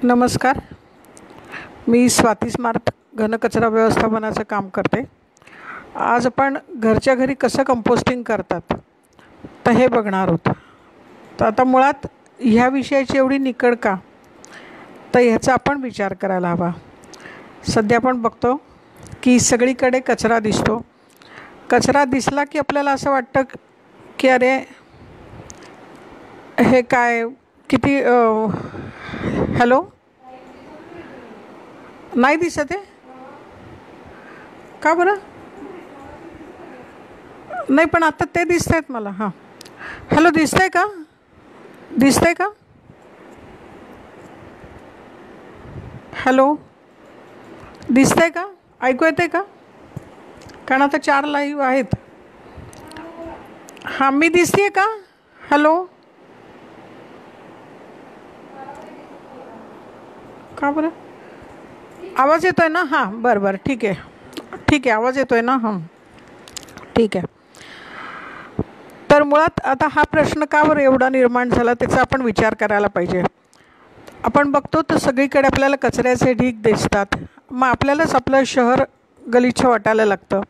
नमस्कार. मी स्वाती स्मार्ट घनकचरा व्यवस्थापनाचं काम करते. आज आपण घरच्या घरी कसं कंपोस्टिंग करतात तर हे बघणार आहोत. तर आता मुळात ह्या विषयाची एवढी निकड का, तर ह्याचा आपण विचार करायला हवा. सध्या आपण बघतो की सगळीकडे कचरा दिसतो. कचरा दिसला की आपल्याला असं वाटतं की अरे हे काय, किती हॅलो, नाही दिसत आहे का बरं? नाही, पण आता ते दिसत आहेत मला. हां, हॅलो, दिसतंय का? दिसतंय का? हॅलो, दिसतंय का? ऐकू येतं आहे का? कारण आता 4 लाईव्ह आहेत. हां, मी दिसते का? हॅलो, का बरं? आवाज येतो आहे ना? हां, बरं, ठीक आहे, आवाज येतो आहे ना? हां, ठीक आहे. तर मुळात आता हा प्रश्न का बरं एवढा निर्माण झाला त्याचा आपण विचार करायला पाहिजे. आपण बघतो तर सगळीकडे आपल्याला कचऱ्याचे ढीग दिसतात. मग आपल्यालाच आपलं शहर गलिच्छ वाटायला लागतं.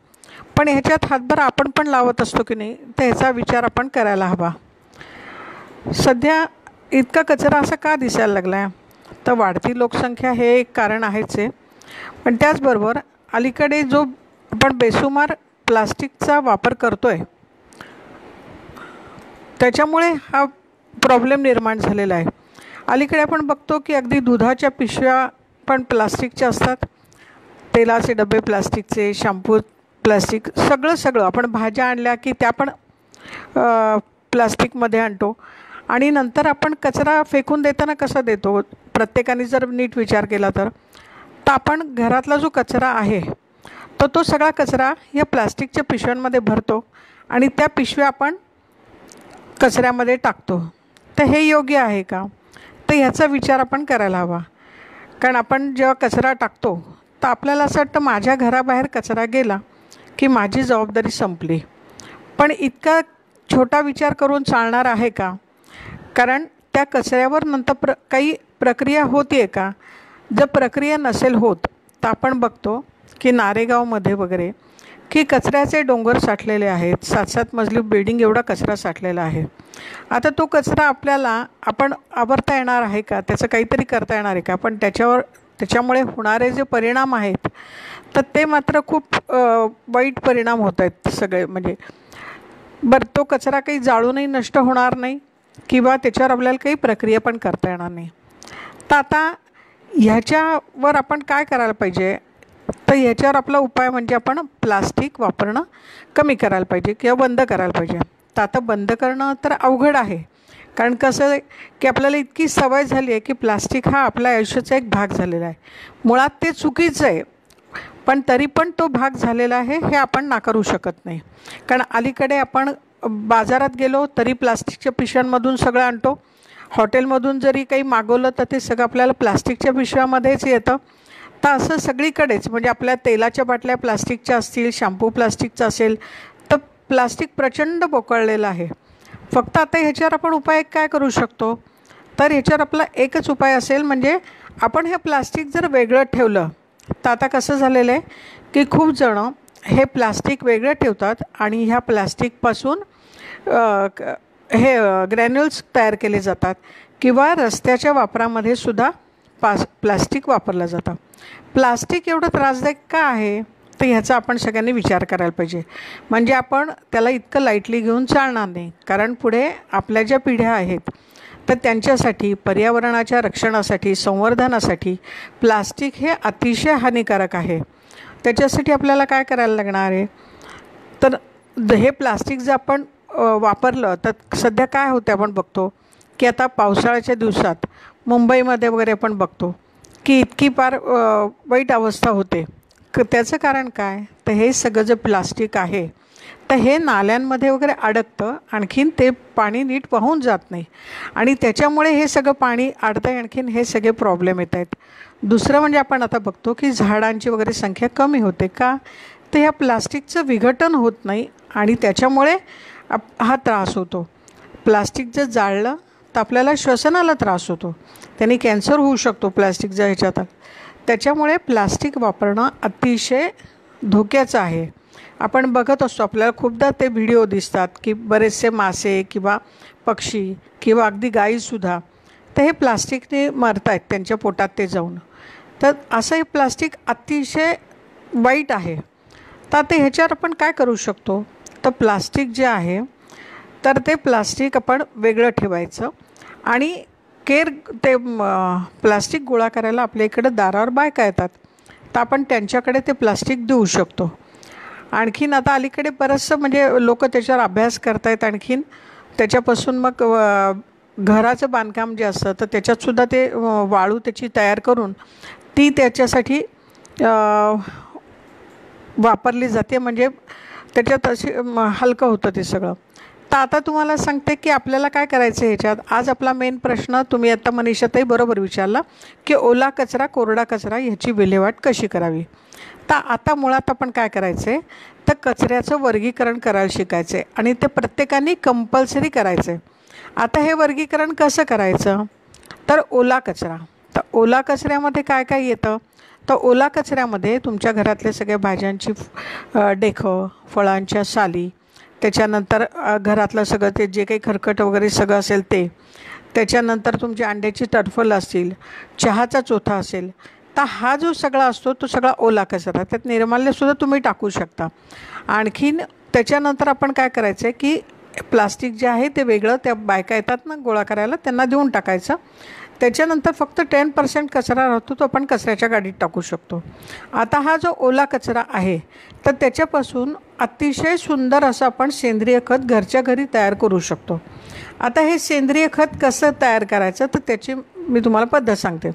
पण ह्याच्यात हातभार आपण पण लावत असतो की नाही, तर ह्याचा विचार आपण करायला हवा. सध्या इतका कचरा असा का दिसायला लागला आहे? तर वाढती लोकसंख्या हे एक कारण आहेच आहे. पण त्याचबरोबर अलीकडे जो आपण बेसुमार प्लास्टिकचा वापर करतो आहे त्याच्यामुळे हा प्रॉब्लेम निर्माण झालेला आहे. अलीकडे आपण बघतो की अगदी दुधाच्या पिशव्या पण प्लास्टिकच्या असतात, तेलाचे डबे प्लास्टिकचे, शॅम्पू प्लास्टिक, सगळं आपण भाज्या आणल्या की त्या पण प्लास्टिकमध्ये आणतो. आणि नंतर आपण कचरा फेकून देताना कसा देतो? प्रत्येकाने जर नीट विचार केला तर आपण घरातला जो कचरा आहे तर तो सगळा कचरा या प्लास्टिकच्या पिशव्यांमध्ये भरतो आणि त्या पिशव्या आपण कचऱ्यामध्ये टाकतो. तर हे योग्य आहे का? तर ह्याचा विचार आपण करायला हवा. कारण आपण जेव्हा कचरा टाकतो तर आपल्याला असं वाटतं माझ्या घराबाहेर कचरा गेला की माझी जबाबदारी संपली. पण इतका छोटा विचार करून चालणार आहे का? कारण त्या कचऱ्यावर नंतर काही प्रक्रिया होती आहे का? जर प्रक्रिया नसेल होत तर आपण बघतो की नारेगावमध्ये वगैरे की कचऱ्याचे डोंगर साठलेले आहेत. 7-7 मजली बिल्डिंग एवढा कचरा साठलेला आहे. आता तो कचरा आपल्याला आपण आवरता येणार आहे का? त्याचं काहीतरी करता येणार आहे का? पण त्याच्यामुळे होणारे जे परिणाम आहेत तर ते मात्र खूप वाईट परिणाम होत आहेत सगळे. म्हणजे बरं, तो कचरा काही जाळूनही नष्ट होणार नाही किंवा त्याच्यावर आपल्याला काही प्रक्रिया पण करता येणार नाही. तर आता ह्याच्यावर आपण काय करायला पाहिजे? तर ह्याच्यावर आपला उपाय म्हणजे आपण प्लास्टिक वापरणं कमी करायला पाहिजे किंवा बंद करायला पाहिजे. तर आता बंद करणं तर अवघड आहे. कारण कसं आहे की आपल्याला इतकी सवय झाली आहे की प्लास्टिक हा आपल्या आयुष्याचा एक भाग झालेला आहे. मुळात ते चुकीचं आहे, पण तरी पण तो भाग झालेला आहे हे आपण नाकारू शकत नाही. कारण अलीकडे आपण बाजारात गेलो तरी प्लास्टिकच्या पिशव्यांमधून सगळं आणतो. हॉटेलमधून जरी काही मागवलं तर ते सगळं आपल्याला प्लास्टिकच्या पिशव्यामध्येच येतं. तर असं सगळीकडेच म्हणजे आपल्या तेलाच्या बाटल्या प्लास्टिकच्या असतील, शॅम्पू प्लास्टिकचा असेल, तर प्लास्टिक प्रचंड पोकळलेलं आहे. फक्त आता ह्याच्यावर आपण उपाय काय करू शकतो? तर ह्याच्यावर आपला एकच उपाय असेल, म्हणजे आपण हे प्लास्टिक जर वेगळं ठेवलं. तर आता कसं झालेलं आहे की खूप जणं हे प्लास्टिक वेगळं ठेवतात आणि ह्या प्लास्टिकपासून हे ग्रॅन्युल्स तयार केले जातात किंवा रस्त्याच्या वापरामध्ये सुद्धा प्लास्टिक वापरलं जातं. प्लास्टिक एवढं त्रासदायक का आहे? तर ह्याचा आपण सगळ्यांनी विचार करायला पाहिजे. म्हणजे आपण त्याला इतकं लाईटली घेऊन चालणार नाही. कारण पुढे आपल्या ज्या पिढ्या आहेत तर त्यांच्यासाठी, पर्यावरणाच्या रक्षणासाठी, संवर्धनासाठी प्लास्टिक हे अतिशय हानिकारक आहे. त्याच्यासाठी आपल्याला काय करायला लागणार आहे? तर हे प्लास्टिक जर आपण वापरलं तर सध्या काय होतं आपण बघतो की आता पावसाळ्याच्या दिवसात मुंबईमध्ये वगैरे आपण बघतो की इतकी फार वाईट अवस्था होते. त्याचं कारण काय? तर हे सगळं जे प्लास्टिक आहे तर हे नाल्यांमध्ये वगैरे अडकतं. आणखीन ते पाणी नीट वाहून जात नाही आणि त्याच्यामुळे हे सगळं पाणी अडतं आहे. आणखीन हे सगळे प्रॉब्लेम येत आहेत. दुसरं म्हणजे आपण आता बघतो की झाडांची वगैरे संख्या कमी होते का? तर ह्या प्लास्टिकचं विघटन होत नाही आणि त्याच्यामुळे हा त्रास होतो. प्लास्टिक जर जाळलं तर आपल्याला श्वसनाला त्रास होतो, त्यांनी कॅन्सर होऊ शकतो प्लॅस्टिकच्या ह्याच्यात. त्याच्यामुळे प्लास्टिक वापरणं अतिशय धोक्याचं आहे. आपण बघत असतो, आपल्याला खूपदा ते व्हिडिओ दिसतात की बरेचसे मासे किंवा पक्षी किंवा अगदी गायीसुद्धा तर हे प्लास्टिकने मरत आहेत त्यांच्या पोटात ते जाऊन. तर असं हे प्लास्टिक अतिशय वाईट आहे. तर आता ह्याच्यावर आपण काय करू शकतो, तर प्लास्टिक जे आहे तर ते प्लास्टिक आपण वेगळं ठेवायचं आणि ते प्लास्टिक गोळा करायला आपल्या इकडं दारावर बायका येतात, तर आपण त्यांच्याकडे ते प्लास्टिक देऊ शकतो. आणखीन आता अलीकडे बरंचसं म्हणजे लोक त्याच्यावर अभ्यास करत आहेत. आणखीन त्याच्यापासून मग घराचं बांधकाम जे असतं तर त्याच्यातसुद्धा ते वाळू त्याची तयार करून ती त्याच्यासाठी वापरली जाते, म्हणजे त्याच्यात अशी हलकं होतं ते सगळं. तर आता तुम्हाला सांगते की आपल्याला काय करायचं ह्याच्यात. आज आपला मेन प्रश्न तुम्ही आता मनीषाताई बरोबर विचारला की ओला कचरा कोरडा कचरा ह्याची विल्हेवाट कशी करावी. तर आता मुळात आपण काय करायचं आहे, तर कचऱ्याचं वर्गीकरण करायला शिकायचं आहे आणि ते प्रत्येकाने कंपल्सरी करायचं आहे. आता हे वर्गीकरण कसं करायचं, तर ओला कचरा. तर ओला कचऱ्यामध्ये काय काय येतं, तर ओला कचऱ्यामध्ये तुमच्या घरातल्या सगळ्या भाज्यांची देठं, फळांच्या साली, त्याच्यानंतर घरातलं सगळं ते जे काही खरकट वगैरे सगळं असेल ते, त्याच्यानंतर तुमची अंड्याची टरफल असतील, चहाचा चोथा असेल, तर हा जो सगळा असतो तो सगळा ओला कचरा. त्यात निर्माल्यसुद्धा तुम्ही टाकू शकता. आणखीन त्याच्यानंतर आपण काय करायचं आहे की प्लास्टिक जे आहे ते वेगळं त्या बायका येतात ना गोळा करायला, त्यांना देऊन टाकायचं. त्याच्यानंतर फक्त 10% कचरा राहतो तो आपण कचऱ्याच्या गाडीत टाकू शकतो. आता हा जो ओला कचरा आहे तर त्याच्यापासून अतिशय सुंदर असं आपण सेंद्रिय खत घरच्या घरी तयार करू शकतो. आता हे सेंद्रिय खत कसं तयार करायचं, तर त्याची मी तुम्हाला पद्धत सांगते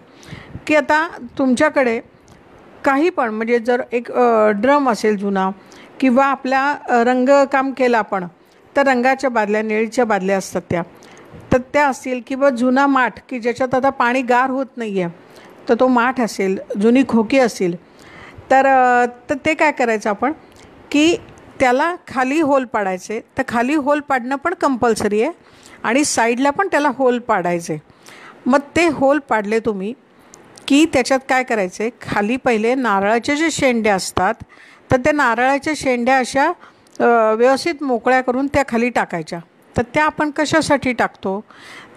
की आता तुमच्याकडे काही पण म्हणजे जर एक ड्रम असेल जुना किंवा आपल्या रंगकाम केलं आपण तर रंगाच्या बादल्या, निळीच्या बादल्या असतात तर त्या असतील किंवा जुना माठ की ज्याच्यात आता पाणी गार होत नाही आहे तर तो माठ असेल, जुनी खोकी असेल, तर ते काय करायचं आपण की त्याला खाली होल पाडायचे. तर खाली होल पाडणं पण कंपल्सरी आहे आणि साईडला पण त्याला होल पाडायचे. मग ते होल पाडले तुम्ही की त्याच्यात काय करायचे, खाली पहिले नारळाचे जे शेंड्या असतात तर त्या नारळाच्या शेंड्या अशा व्यवस्थित मोकळ्या करून त्या खाली टाकायच्या. तर त्या आपण कशासाठी टाकतो,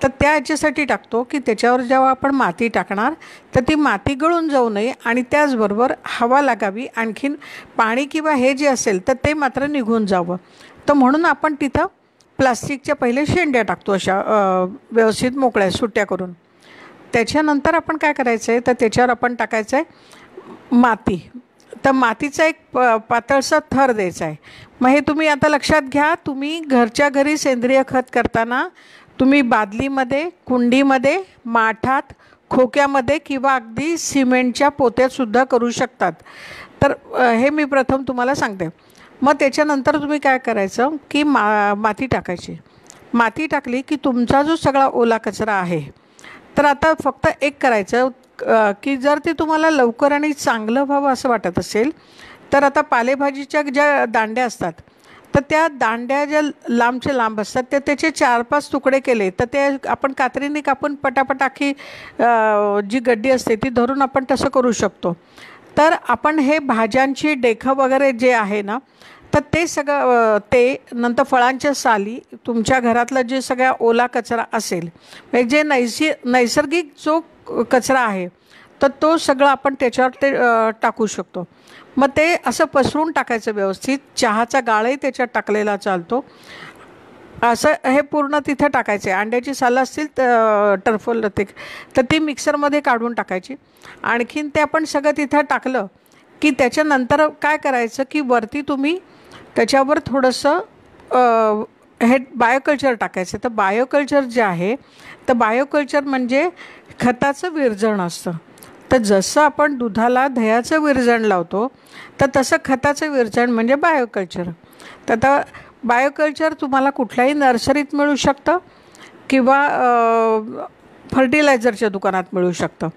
तर त्या याच्यासाठी टाकतो की त्याच्यावर जेव्हा आपण माती टाकणार तर ती माती गळून जाऊ नये आणि त्याचबरोबर हवा लागावी, आणखीन पाणी किंवा हे जे असेल तर ते मात्र निघून जावं. तर म्हणून आपण तिथं प्लास्टिकच्या पहिले शेंड्या टाकतो अशा व्यवस्थित मोकळ्या सुट्ट्या करून. त्याच्यानंतर आपण काय करायचं आहे, तर त्याच्यावर आपण टाकायचं आहे माती. तर मातीचा एक पातळसा थर द्यायचा आहे. मग हे तुम्ही आता लक्षात घ्या, तुम्ही घरच्या घरी सेंद्रिय खत करताना तुम्ही बादलीमध्ये, कुंडीमध्ये, माठात, खोक्यामध्ये किंवा अगदी सिमेंटच्या पोत्यातसुद्धा करू शकतात. तर हे मी प्रथम तुम्हाला सांगते. मग त्याच्यानंतर तुम्ही काय करायचं की माती टाकायची. माती टाकली की तुमचा जो सगळा ओला कचरा आहे तर आता फक्त एक करायचं की जर ते तुम्हाला लवकर आणि चांगलं व्हावं असं वाटत असेल तर आता पालेभाजीच्या ज्या दांड्या असतात तर त्या दांड्या ज्या लांबचे लांब असतात ते त्याचे 4-5 तुकडे केले तर ते आपण कात्रीने कापून पटापट आखी जी गड्डी असते ती धरून आपण तसं करू शकतो. तर आपण हे भाज्यांची देठं वगैरे जे आहे ना तर ते सगळं ते नंतर फळांच्या साली, तुमच्या घरातला जे सगळा ओला कचरा असेल म्हणजे जे नैसर्गिक जो कचरा आहे तर तो सगळं आपण त्याच्यावर ते टाकू शकतो. मग ते असं पसरून टाकायचं व्यवस्थित. चहाचा गाळही त्याच्यात टाकलेला चालतो. असं हे पूर्ण तिथं टाकायचं आहे. अंड्याची सालं असतील तर टरफल तर ती मिक्सरमध्ये काढून टाकायची. आणखीन ते आपण सगळं तिथं टाकलं की त्याच्यानंतर काय करायचं की वरती तुम्ही त्याच्यावर थोडंसं हे बायोकल्चर टाकायचं. तर बायोकल्चर जे आहे तर बायोकल्चर म्हणजे खताचं विरजण असतं. तर जसं आपण दुधाला दह्याचं विरजण लावतो तर तसं खताचं विरजण म्हणजे बायोकल्चर. तर आता बायोकल्चर तुम्हाला कुठल्याही नर्सरीत मिळू शकतं किंवा फर्टिलायझरच्या दुकानात मिळू शकतं.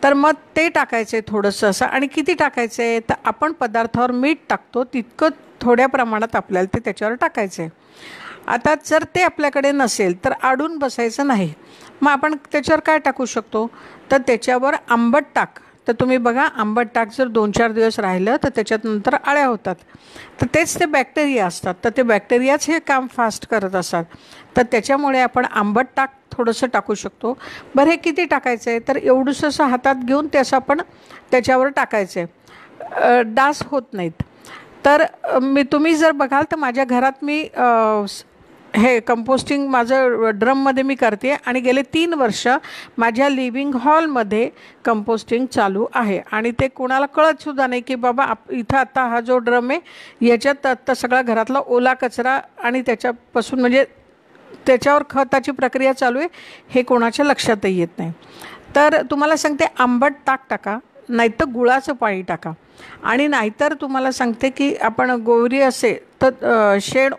तर मग ते टाकायचं आहे थोडंसं असं. आणि किती टाकायचं आहे, तर आपण पदार्थावर मीठ टाकतो तितकं थोड्या प्रमाणात आपल्याला ते त्याच्यावर टाकायचं आहे. आता जर ते आपल्याकडे नसेल तर अडून बसायचं नाही. मग आपण त्याच्यावर काय टाकू शकतो, तर त्याच्यावर आंबट टाक. तर तुम्ही बघा, आंबट टाक जर 2-4 दिवस राहिलं तर त्याच्यात नंतर अळ्या होतात. तर तेच ते बॅक्टेरिया असतात, तर ते बॅक्टेरियाच हे काम फास्ट करत असतात. तर त्याच्यामुळे आपण आंबट टाक थोडंसं टाकू शकतो. बरं, हे किती टाकायचं आहे, तर एवढंसं असं हातात घेऊन ते असं आपण त्याच्यावर टाकायचं आहे. डास होत नाहीत. तर तुम्ही जर बघाल तर माझ्या घरात मी हे कंपोस्टिंग माझं ड्रममध्ये मी करते आणि गेले 3 वर्ष माझ्या लिव्हिंग हॉलमध्ये कंपोस्टिंग चालू आहे. आणि ते कोणाला कळतसुद्धा नाही की बाबा इथं आता हा जो ड्रम आहे याच्यात आत्ता सगळा घरातला ओला कचरा आणि त्याच्यापासून म्हणजे त्याच्यावर खताची प्रक्रिया चालू आहे हे कोणाच्या लक्षातही येत नाही. तर तुम्हाला सांगते, आंबट ताक टाका, नाहीतर गुळाचं पाणी टाका. आणि नाहीतर तुम्हाला सांगते की आपण गोवरी असे तर शेण,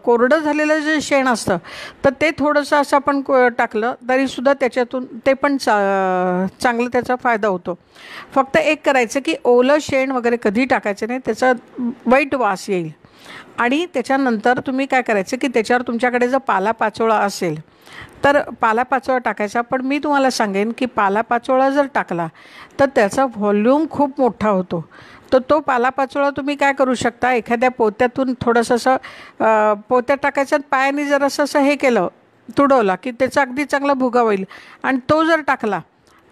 कोरडं झालेलं जे शेण असतं तर ते थोडंसं असं आपण टाकलं तरीसुद्धा त्याच्यातून ते पण चांगलं त्याचा फायदा होतो. फक्त एक करायचं की ओलं शेण वगैरे कधी टाकायचं नाही, त्याचा वाईट वास येईल. आणि त्याच्यानंतर तुम्ही काय करायचं की त्याच्यावर तुमच्याकडे जर पालापाचोळा असेल तर पालापाचोळा टाकायचा. पण मी तुम्हाला सांगेन की पालापाचोळा जर टाकला तर त्याचा व्हॉल्यूम खूप मोठा होतो. तर तो पालापाचोळा तुम्ही काय करू शकता, एखाद्या पोत्यातून थोडंसं असं पोत्यात टाकायचं, पायाने जर असं हे केलं, तुडवला की त्याचा अगदी चांगला भुगा होईल. आणि तो जर टाकला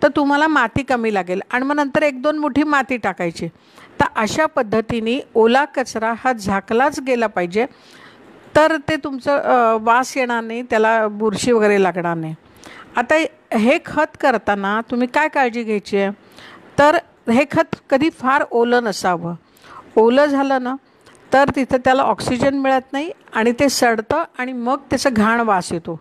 तर तुम्हाला माती कमी लागेल आणि मग नंतर 1-2 मुठी माती टाकायची. तर अशा पद्धतीने ओला कचरा हा झाकलाच गेला पाहिजे, तर ते तुमचं वास येणार नाही, त्याला बुरशी वगैरे लागणार नाही. आता हे खत करताना तुम्ही काय काळजी घ्यायची आहे, तर हे खत कधी फार ओलं नसावं. ओलं झालं ना तर तिथं त्याला ऑक्सिजन मिळत नाही आणि ते सडतं आणि मग त्याचं घाण वास येतो.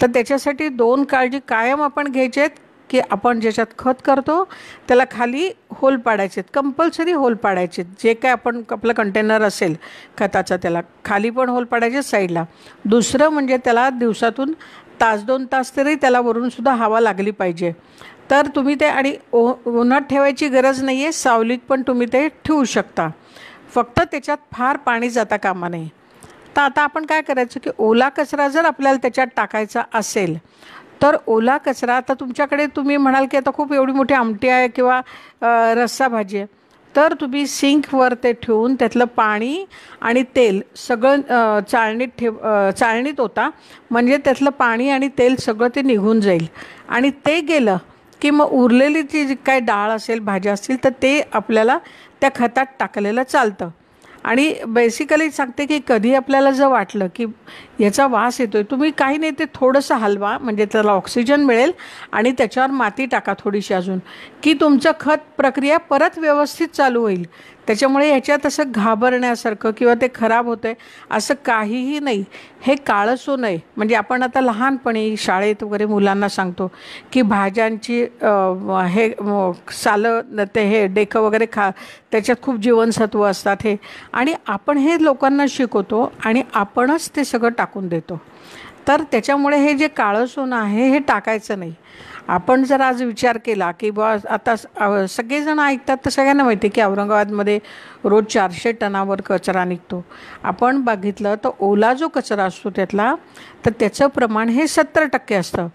तर त्याच्यासाठी 2 काळजी कायम आपण घ्यायचे आहेत की आपण ज्याच्यात खत करतो त्याला खाली होल पाडायचे आहेत, कंपल्सरी होल पाडायचे आहेत. जे काय आपण आपलं कंटेनर असेल खताचा त्याला खाली पण होल पाडायचे साईडला. दुसरं म्हणजे त्याला दिवसातून 1-2 तास तरी त्याला वरूनसुद्धा हवा लागली पाहिजे. तर तुम्ही ते आणि उन्हात ठेवायची गरज नाही आहे, सावलीत पण तुम्ही ते ठेवू शकता. फक्त त्याच्यात फार पाणी जाता कामा नये. तर आता आपण काय करायचं की ओला कचरा जर आपल्याला त्याच्यात टाकायचा असेल तर ओला कचरा, आता तुमच्याकडे तुम्ही म्हणाल की आता खूप एवढी मोठी आमटी आहे किंवा रस्सा भाजी आहे, तर तुम्ही सिंकवर ते ठेवून त्यातलं पाणी आणि तेल सगळं चाळणीत होता, म्हणजे त्यातलं पाणी आणि तेल सगळं ते निघून जाईल. आणि ते गेलं की मग उरलेली ती जी काय डाळ असेल, भाज्या असतील, तर ते आपल्याला त्या खतात टाकलेलं चालतं. आणि बेसिकली सांगते की कधी आपल्याला जर वाटलं की याचा वास येतो आहे, तुम्ही काही नाही ते थोडंसं हलवा, म्हणजे त्याला ऑक्सिजन मिळेल आणि त्याच्यावर माती टाका थोडीशी अजून, की तुमचं खत प्रक्रिया परत व्यवस्थित चालू होईल. त्याच्यामुळे ह्याच्यात असं घाबरण्यासारखं किंवा ते खराब होतं आहे असं काहीही नाही. हे काळसू नये. म्हणजे आपण आता लहानपणी शाळेत वगैरे मुलांना सांगतो की भाज्यांची हे सालं ते हे डेखं वगैरे त्याच्यात खूप जीवनसत्व असतात हे, आणि आपण हे लोकांना शिकवतो आणि आपणच ते सगळं टाकून देतो. तर त्याच्यामुळे हे जे काळं सोनं आहे हे टाकायचं नाही. आपण जर आज विचार केला की बा आता सगळेजण ऐकतात तर सगळ्यांना माहिती आहे की औरंगाबादमध्ये रोज 400 टनावर कचरा निघतो. आपण बघितलं तर ओला जो कचरा असतो त्यातला, तर त्याचं प्रमाण हे 70% असतं.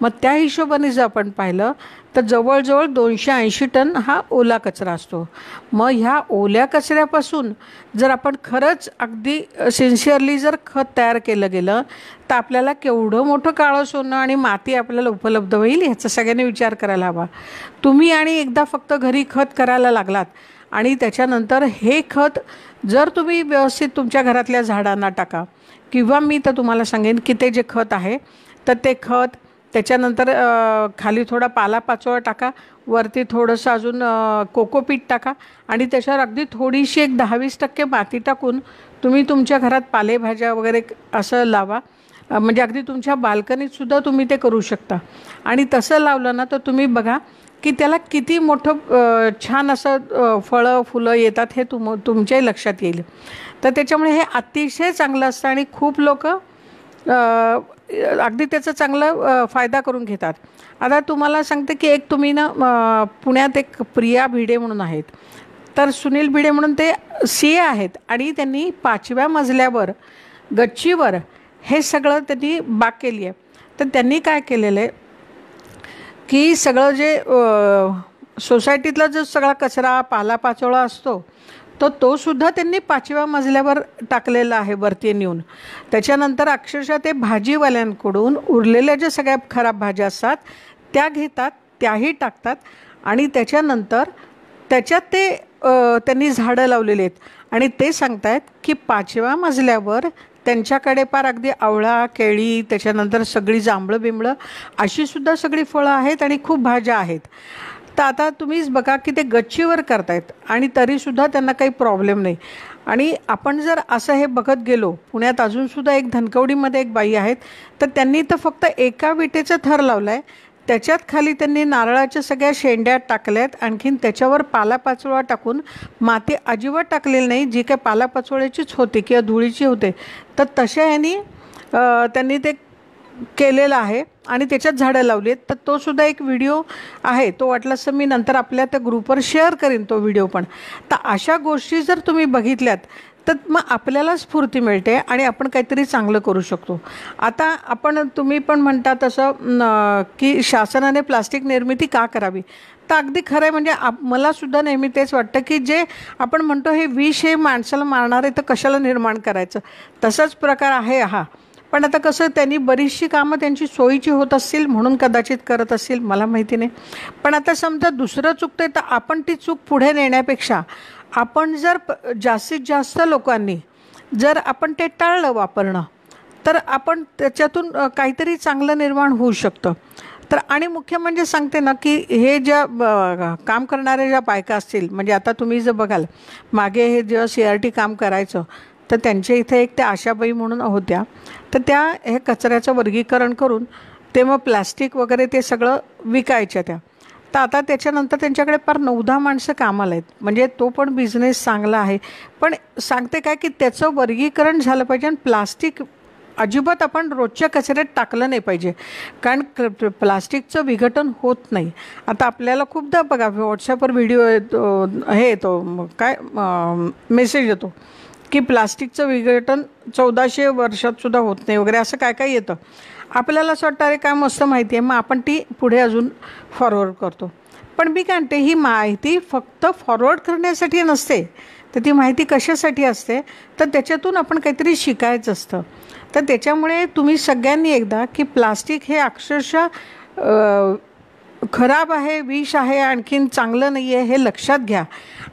मग त्या हिशोबाने जर आपण पाहिलं तर जवळजवळ 280 टन हा ओला कचरा असतो. मग ह्या ओल्या कचऱ्यापासून जर आपण खरंच अगदी सिन्सिअरली जर खत तयार केलं गेलं तर आपल्याला केवढं मोठं काळं सोनं आणि माती आपल्याला उपलब्ध होईल ह्याचा सगळ्यांनी विचार करायला हवा. तुम्ही आणि एकदा फक्त घरी खत करायला लागलात आणि त्याच्यानंतर हे खत जर तुम्ही व्यवस्थित तुमच्या घरातल्या झाडांना टाका, किंवा मी तर तुम्हाला सांगेन की ते जे खत आहे तर ते खत त्याच्यानंतर खाली थोडा पालापाचोळा टाका, वरती थोडंसं अजून कोकोपीट टाका आणि त्याच्यावर अगदी थोडीशी एक 10-20% माती टाकून तुम्ही तुमच्या घरात पालेभाज्या वगैरे असं लावा. म्हणजे अगदी तुमच्या बाल्कनीतसुद्धा तुम्ही ते करू शकता. आणि तसं लावलं ना तर तुम्ही बघा की त्याला किती मोठं छान असं फळं फुलं येतात हे तुमच्याही लक्षात येईल. तर त्याच्यामुळे हे अतिशय चांगलं असतं आणि खूप लोक अगदी त्याचा चांगला फायदा करून घेतात. आता तुम्हाला सांगते की एक तुम्ही ना पुण्यात एक प्रिया भिडे म्हणून आहेत, तर सुनील भिडे म्हणून ते CA आहेत आणि त्यांनी 5व्या मजल्यावर गच्चीवर हे सगळं त्यांनी बाग केली आहे. तर त्यांनी काय केलेलं आहे की सगळं जे सोसायटीतला जो सगळा कचरा पालापाचोळा असतो तो सुद्धा त्यांनी 5व्या मजल्यावर टाकलेला आहे वरती नेऊन. त्याच्यानंतर अक्षरशः ते भाजीवाल्यांकडून उरलेल्या ज्या सगळ्या खराब भाज्या असतात त्या घेतात, त्याही टाकतात आणि त्याच्यानंतर त्याच्यात ते त्यांनी झाडं लावलेली आहेत. आणि ते सांगतायत की 5व्या मजल्यावर त्यांच्याकडे पार अगदी आवळा, केळी, त्याच्यानंतर सगळी जांभळं बिंबळं अशीसुद्धा सगळी फळं आहेत आणि खूप भाज्या आहेत. तर आता तुम्हीच बघा की ते गच्चीवर करतायत आणि तरीसुद्धा त्यांना काही प्रॉब्लेम नाही. आणि आपण जर असं हे बघत गेलो, पुण्यात अजूनसुद्धा एक धनकवडीमध्ये एक बाई आहेत, तर त्यांनी तर फक्त एका विटेचा थर लावला आहे, त्याच्यात खाली त्यांनी नारळाच्या सगळ्या शेंड्या टाकल्यात, आणखीन त्याच्यावर पालापाचोळा टाकून माती अजिबात टाकलेली नाही, जी काय पालापाचोळ्याचीच होती किंवा धुळीची होते. तर तशा ह्यानी त्यांनी ते केलेलं आहे आणि त्याच्यात झाडं लावली आहेत. तर तो सुद्धा एक व्हिडिओ आहे, तो वाटलास तर मी नंतर आपल्या त्या ग्रुपवर शेअर करीन तो व्हिडिओ पण. तर अशा गोष्टी जर तुम्ही बघितल्यात तर मग आपल्याला स्फूर्ती मिळते आणि आपण काहीतरी चांगलं करू शकतो. आता तुम्ही पण म्हणता तसं की शासनाने प्लास्टिक निर्मिती का करावी, तर अगदी खरं आहे. म्हणजे मलासुद्धा नेहमी तेच वाटतं की जे आपण म्हणतो हे विष हे माणसाला मारणार आहे तर कशाला निर्माण करायचं, तसाच प्रकार आहे हा. पण आता कसं त्यांनी बरीचशी कामं त्यांची सोयीची होत असतील म्हणून कदाचित करत असतील, मला माहिती नाही. पण आता समजा दुसरं चुकतंय तर आपण ती चूक पुढे नेण्यापेक्षा आपण जर जास्तीत जास्त लोकांनी जर आपण ते टाळलं वापरणं तर आपण त्याच्यातून काहीतरी चांगलं निर्माण होऊ शकतं. तर आणि मुख्य म्हणजे सांगते ना की हे ज्या काम करणाऱ्या ज्या बायका असतील, म्हणजे आता तुम्ही जर बघाल मागे हे जेव्हा CRT काम करायचं तर त्यांच्या इथे एक त्या आशाबाई म्हणून होत्या, तर त्या हे कचऱ्याचं वर्गीकरण करून ते मग प्लॅस्टिक वगैरे ते सगळं विकायच्या त्या. तर आता त्याच्यानंतर त्यांच्याकडे फार 9-10 माणसं कामाला आहेत. म्हणजे तो पण बिझनेस चांगला आहे. पण सांगते काय की त्याचं वर्गीकरण झालं पाहिजे आणि प्लास्टिक अजिबात आपण रोजच्या कचऱ्यात टाकलं नाही पाहिजे, कारण प्लास्टिकचं विघटन होत नाही. आता आपल्याला खूपदा बघा व्हॉट्सॲपवर व्हिडिओ येतो, हे येतो काय मेसेज येतो की प्लास्टिकचं विघटन 1400 वर्षातसुद्धा होत नाही वगैरे, असं काय काय येतं. आपल्याला असं वाटतं अरे काय मस्त माहिती आहे, मग आपण ती पुढे अजून फॉरवर्ड करतो. पण मी काय म्हणते ही माहिती फक्त फॉरवर्ड करण्यासाठी नसते, तर ती माहिती कशासाठी असते, तर त्याच्यातून आपण काहीतरी शिकायचं असतं. तर त्याच्यामुळे तुम्ही सगळ्यांनी एकदा की प्लास्टिक हे अक्षरशः खराब आहे, विष आहे, आणखीन चांगलं नाही आहे हे लक्षात घ्या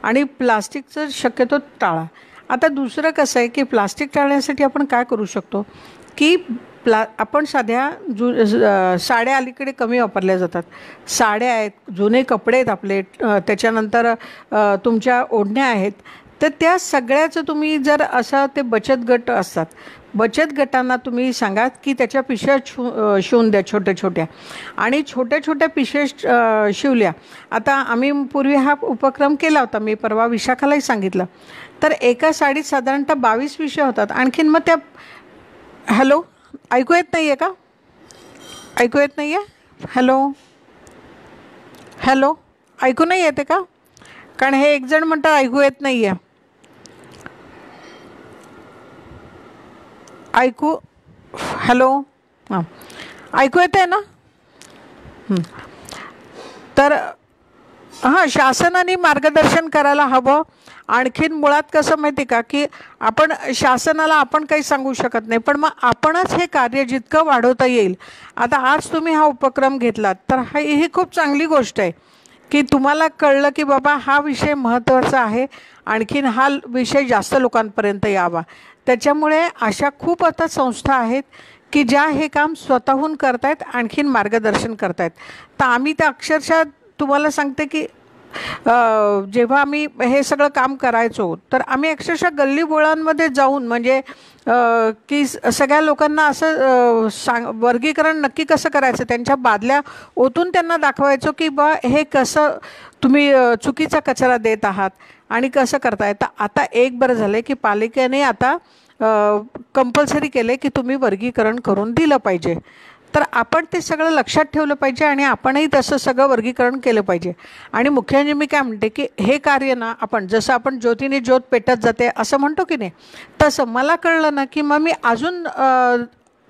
आणि प्लास्टिकचं शक्यतो टाळा. आता दुसरं कसं आहे की प्लास्टिक टाळण्यासाठी आपण काय करू शकतो की आपण साध्या साड्या अलीकडे कमी वापरल्या जातात, साड्या आहेत, जुने कपडे आहेत आपले, त्याच्यानंतर तुमच्या ओढण्या आहेत, तर त्या सगळ्याचं तुम्ही जर असं ते बचत गट असतात, बचत गटांना तुम्ही सांगा की त्याच्या पिशव्या शिवून द्या छोट्या छोट्या, आणि छोट्या छोट्या पिशव्या शिवल्या. आता आम्ही पूर्वी हा उपक्रम केला होता, मी परवा विशाखालाही सांगितलं. तर एका साडीत साधारणतः 22 पिशव्या होतात. आणखीन मग त्या हॅलो ऐकू येत नाही आहे का, ऐकू येत नाही आहे, हॅलो हॅलो ऐकू नाही येते का, कारण हे एक जण म्हणतात ऐकू येत नाही आहे. ऐकू हॅलो हां ऐकू येत आहे ना. तर हां, शासनाने मार्गदर्शन करायला हवं. आणखीन मुळात कसं माहिती का की आपण शासनाला आपण काही सांगू शकत नाही, पण मग आपणच हे कार्य जितकं वाढवता येईल. आता आज तुम्ही हा उपक्रम घेतलात तर ही खूप चांगली गोष्ट आहे की तुम्हाला कळलं की बाबा हा विषय महत्त्वाचा आहे, आणखीन हा विषय जास्त लोकांपर्यंत यावा. त्याच्यामुळे अशा खूप आता संस्था आहेत की ज्या हे काम स्वतःहून करतायत, आणखीन मार्गदर्शन करतायत. तर आम्ही तर अक्षरशः तुम्हाला सांगते की जेव्हा आम्ही हे सगळं काम करायचो तर आम्ही अक्षरशः गल्लीबोळांमध्ये जाऊन म्हणजे की सगळ्या लोकांना असं वर्गीकरण नक्की कसं करायचं, त्यांच्या बादल्या ओतून त्यांना दाखवायचो की बा हे कसं तुम्ही चुकीचा कचरा देत आहात आणि कसं करताय. तर आता एक बरं झालं की पालिकेने आता कंपल्सरी केले की तुम्ही वर्गीकरण करून दिलं पाहिजे. तर आपण ते सगळं लक्षात ठेवलं पाहिजे आणि आपणही तसं सगळं वर्गीकरण केलं पाहिजे. आणि मुख्य म्हणजे मी काय म्हणते की हे कार्य ना आपण जसं आपण ज्योतीने ज्योत पेटत जाते असं म्हणतो की नाही, तसं मला कळलं ना की मग मी अजून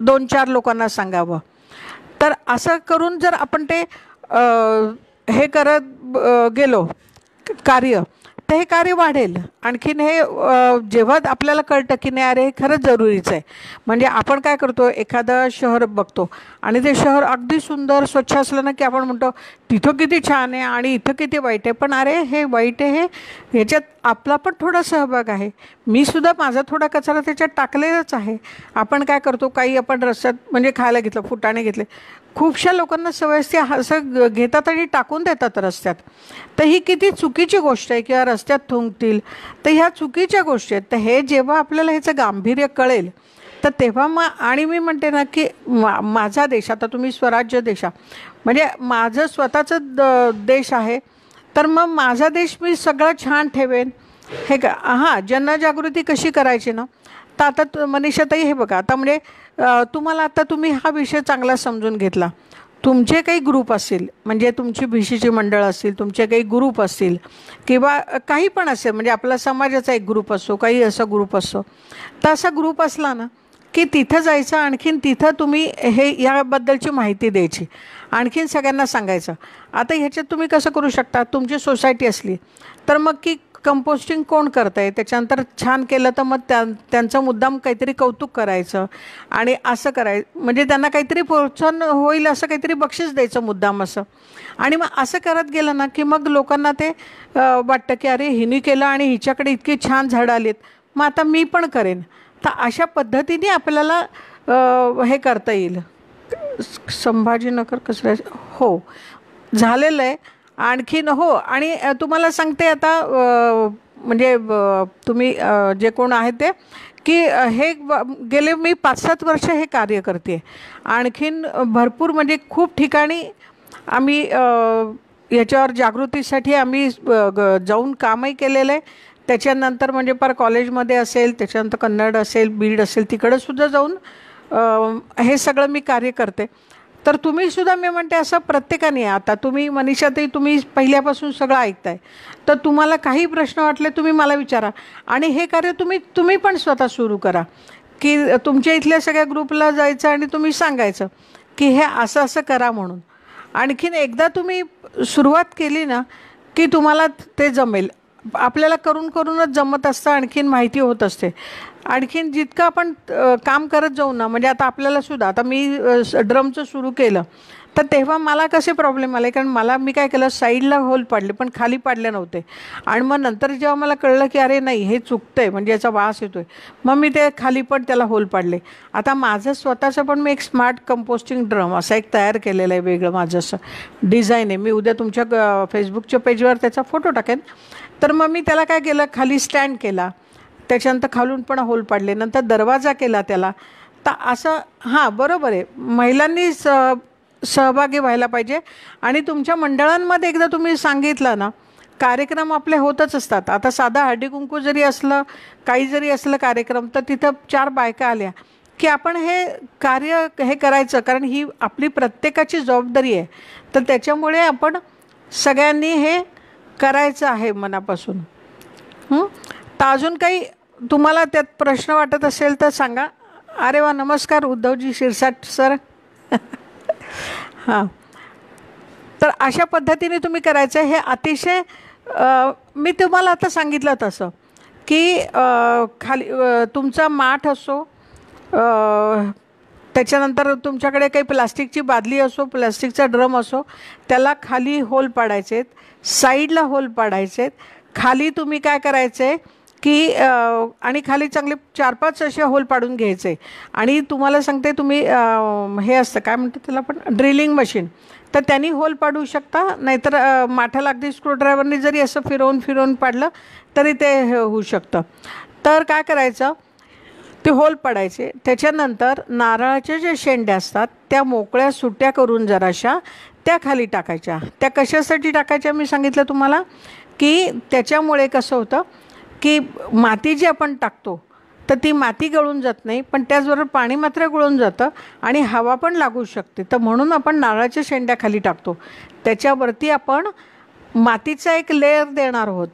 2-4 लोकांना सांगावं. तर असं करून जर आपण ते हे करत गेलो कार्य, तर हे कार्य वाढेल. आणखीन हे जेव्हा आपल्याला कळतं की नाही अरे हे खरंच जरुरीचं आहे. म्हणजे आपण काय करतो, एखादं शहर बघतो आणि ते शहर अगदी सुंदर स्वच्छ असलं ना की आपण म्हणतो तिथं किती छान आहे आणि इथं किती वाईट आहे. पण अरे हे वाईट आहे, हे ह्याच्यात आपला पण थोडा सहभाग आहे. मी सुद्धा माझा थोडा कचरा त्याच्यात टाकलेलाच आहे. आपण काय करतो, काही आपण रस्त्यात म्हणजे खायला घेतलं, फुटाणे घेतले, खूपशा लोकांना सवय असते असं घेतात आणि टाकून देतात रस्त्यात. तर ही किती चुकीची गोष्ट आहे. किंवा रस्त्यात थुंकतील, तर ह्या चुकीच्या गोष्टी आहेत. तर हे जेव्हा आपल्याला ह्याचं गांभीर्य कळेल तर तेव्हा आणि मी म्हणते ना की माझा देश, आता तुम्ही स्वराज्य देशा म्हणजे माझं स्वतःचं देश आहे, तर मग माझा देश मी सगळं छान ठेवेन. हे का हां, जनजागृती कशी करायची ना, तर आता मनीषाताई हे बघा, आता म्हणजे तुम्हाला आता तुम्ही हा विषय चांगला समजून घेतला. तुमचे काही ग्रुप असतील, म्हणजे तुमची भिशीची मंडळ असतील, तुमचे काही ग्रुप असतील किंवा काही पण असेल, म्हणजे आपला समाजाचा एक ग्रुप असतो, काही असा ग्रुप असतो. तर असा ग्रुप असला ना की तिथं जायचं, आणखीन तिथं तुम्ही हे याबद्दलची माहिती द्यायची, आणखीन सगळ्यांना सांगायचं. आता ह्याच्यात तुम्ही कसं करू शकता, तुमची सोसायटी असली तर मग की कंपोस्टिंग कोण करतं आहे, त्याच्यानंतर छान केलं तर मग त्यांचं मुद्दाम काहीतरी कौतुक करायचं आणि असं करायचं, म्हणजे त्यांना काहीतरी प्रोत्साहन होईल असं काहीतरी बक्षीस द्यायचं मुद्दाम असं. आणि मग असं करत गेलं ना की मग लोकांना ते वाटतं की अरे हिने केलं आणि हिच्याकडे इतकी छान झाडं आलीत, मग आता मी पण करेन. तर अशा पद्धतीने आपल्याला हे करता येईल. संभाजीनगर कचरा हो झालेलं आहे. आणखीन हो, आणि तुम्हाला सांगते आता म्हणजे तुम्ही जे कोण आहेत ते की हे गेले मी 5-7 वर्ष हे कार्य करते. आणखीन भरपूर म्हणजे खूप ठिकाणी आम्ही याच्यावर जागृतीसाठी आम्ही जाऊन कामही केलेलं आहे. त्याच्यानंतर म्हणजे पर कॉलेजमध्ये असेल, त्याच्यानंतर कन्नड असेल, बीड असेल, तिकडंसुद्धा जाऊन हे सगळं मी कार्य करते. तर तुम्हीसुद्धा मी म्हणते असं प्रत्येकाने, आता तुम्ही मनीषाताई तुम्ही पहिल्यापासून सगळं ऐकताय, तर तुम्हाला काही प्रश्न वाटले तुम्ही मला विचारा. आणि हे कार्य तुम्ही पण स्वतः सुरू करा की तुमच्या इथल्या सगळ्या ग्रुपला जायचं आणि तुम्ही सांगायचं की हे असं असं करा म्हणून. आणखीन एकदा तुम्ही सुरुवात केली ना की तुम्हाला ते जमेल. आपल्याला करूनच जमत असतं, आणखीन माहिती होत असते. आणखीन जितकं आपण काम करत जाऊ ना, म्हणजे आता आपल्याला सुद्धा, आता मी ड्रमचं सुरू केलं तर तेव्हा मला कसे प्रॉब्लेम आले, कारण मी काय केलं, साईडला होल पाडले पण खाली पाडले नव्हते. आणि मग नंतर जेव्हा मला कळलं की अरे नाही हे चुकतंय, म्हणजे याचा वास येतोय, मग मी ते खाली पण त्याला होल पाडले. आता माझं स्वतःचं पण मी एक स्मार्ट कंपोस्टिंग ड्रम असं एक तयार केलेलं आहे, वेगळं माझं असं डिझाईन आहे. मी उद्या तुमच्या फेसबुकच्या पेजवर त्याचा फोटो टाकेन. तर मग मी त्याला काय केलं, खाली स्टँड केला, त्याच्यानंतर खालून पण होल पाडले, नंतर दरवाजा केला त्याला. तर असं हां बरोबर आहे, महिलांनी सहभागी व्हायला पाहिजे. आणि तुमच्या मंडळांमध्ये एकदा तुम्ही सांगितलं ना, कार्यक्रम आपले होतच असतात. आता साधा हळदीकुंकू जरी असलं, काही जरी असलं कार्यक्रम, तर तिथं 4 बायका आल्या की आपण हे कार्य हे करायचं, कारण ही आपली प्रत्येकाची जबाबदारी आहे. तर त्याच्यामुळे आपण सगळ्यांनी हे करायचं आहे मनापासून. तर अजून काही तुम्हाला त्यात प्रश्न वाटत असेल तर सांगा. अरे वा, नमस्कार उद्धवजी शिरसाट सर. हां, तर अशा पद्धतीने तुम्ही करायचं. हे अतिशय मी तुम्हाला आता सांगितलं तसं की खाली तुमचा माठ असो, त्याच्यानंतर तुमच्याकडे काही प्लास्टिकची बादली असो, प्लास्टिकचा ड्रम असो, त्याला खाली होल पाडायचे, साईडला होल पाडायचे. खाली तुम्ही काय करायचं की आणि खाली चांगले 4-5 असे होल पाडून घ्यायचे. आणि तुम्हाला सांगते, तुम्ही हे असतं काय म्हणतात त्याला, पण ड्रिलिंग मशीन, तर त्यांनी होल पाडू शकता. नाहीतर माठाला अगदी स्क्रूड्रायव्हरने जरी असं फिरवून पाडलं तरी ते होऊ शकतं. तर काय करायचं, ते होल पाडायचे. त्याच्यानंतर नारळाच्या ज्या शेंड्या असतात त्या मोकळ्या सुट्या करून जराशा त्या खाली टाकायच्या. त्या कशासाठी टाकायच्या मी सांगितलं तुम्हाला, की त्याच्यामुळे कसं होतं की माती जी आपण टाकतो तर ती माती गळून जात नाही, पण त्याचबरोबर पाणी मात्र गळून जातं आणि हवा पण लागू शकते. तर म्हणून आपण नारळाच्या शेंड्या खाली टाकतो. त्याच्यावरती आपण मातीचा एक लेयर देणार आहोत.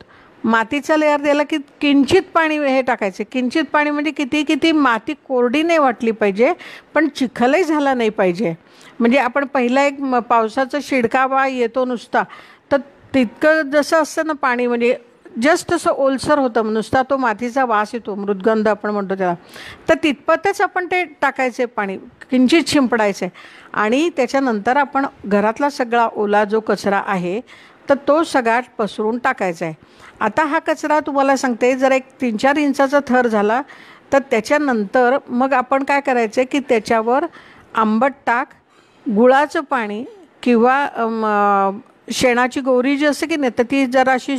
मातीचा लेअर दिला की किंचित पाणी हे टाकायचे. किंचित पाणी म्हणजे किती किती माती कोरडी नाही वाटली पाहिजे, पण चिखलही झाला नाही पाहिजे. म्हणजे आपण पहिला एक पावसाचा शिडकावा येतो नुसता, तर तितकं जसं असतं ना पाणी, म्हणजे जस्ट असं ओलसर होतं, नुसता तो मातीचा वास येतो, मृदगंध आपण म्हणतो त्याला, तर तितपतच आपण ते टाकायचे पाणी, किंचित शिंपडायचे. आणि त्याच्यानंतर आपण घरातला सगळा ओला जो कचरा आहे तर तो सगळा पसरून टाकायचा आहे. आता हा कचरा तुम्हाला सांगते, जर एक 3-4 इंचाचा थर झाला तर त्याच्यानंतर मग आपण काय करायचं की त्याच्यावर आंबट टाक, गुळाचं पाणी किंवा शेणाची गोवरी जी असते की नाही, तर ती जरा अशी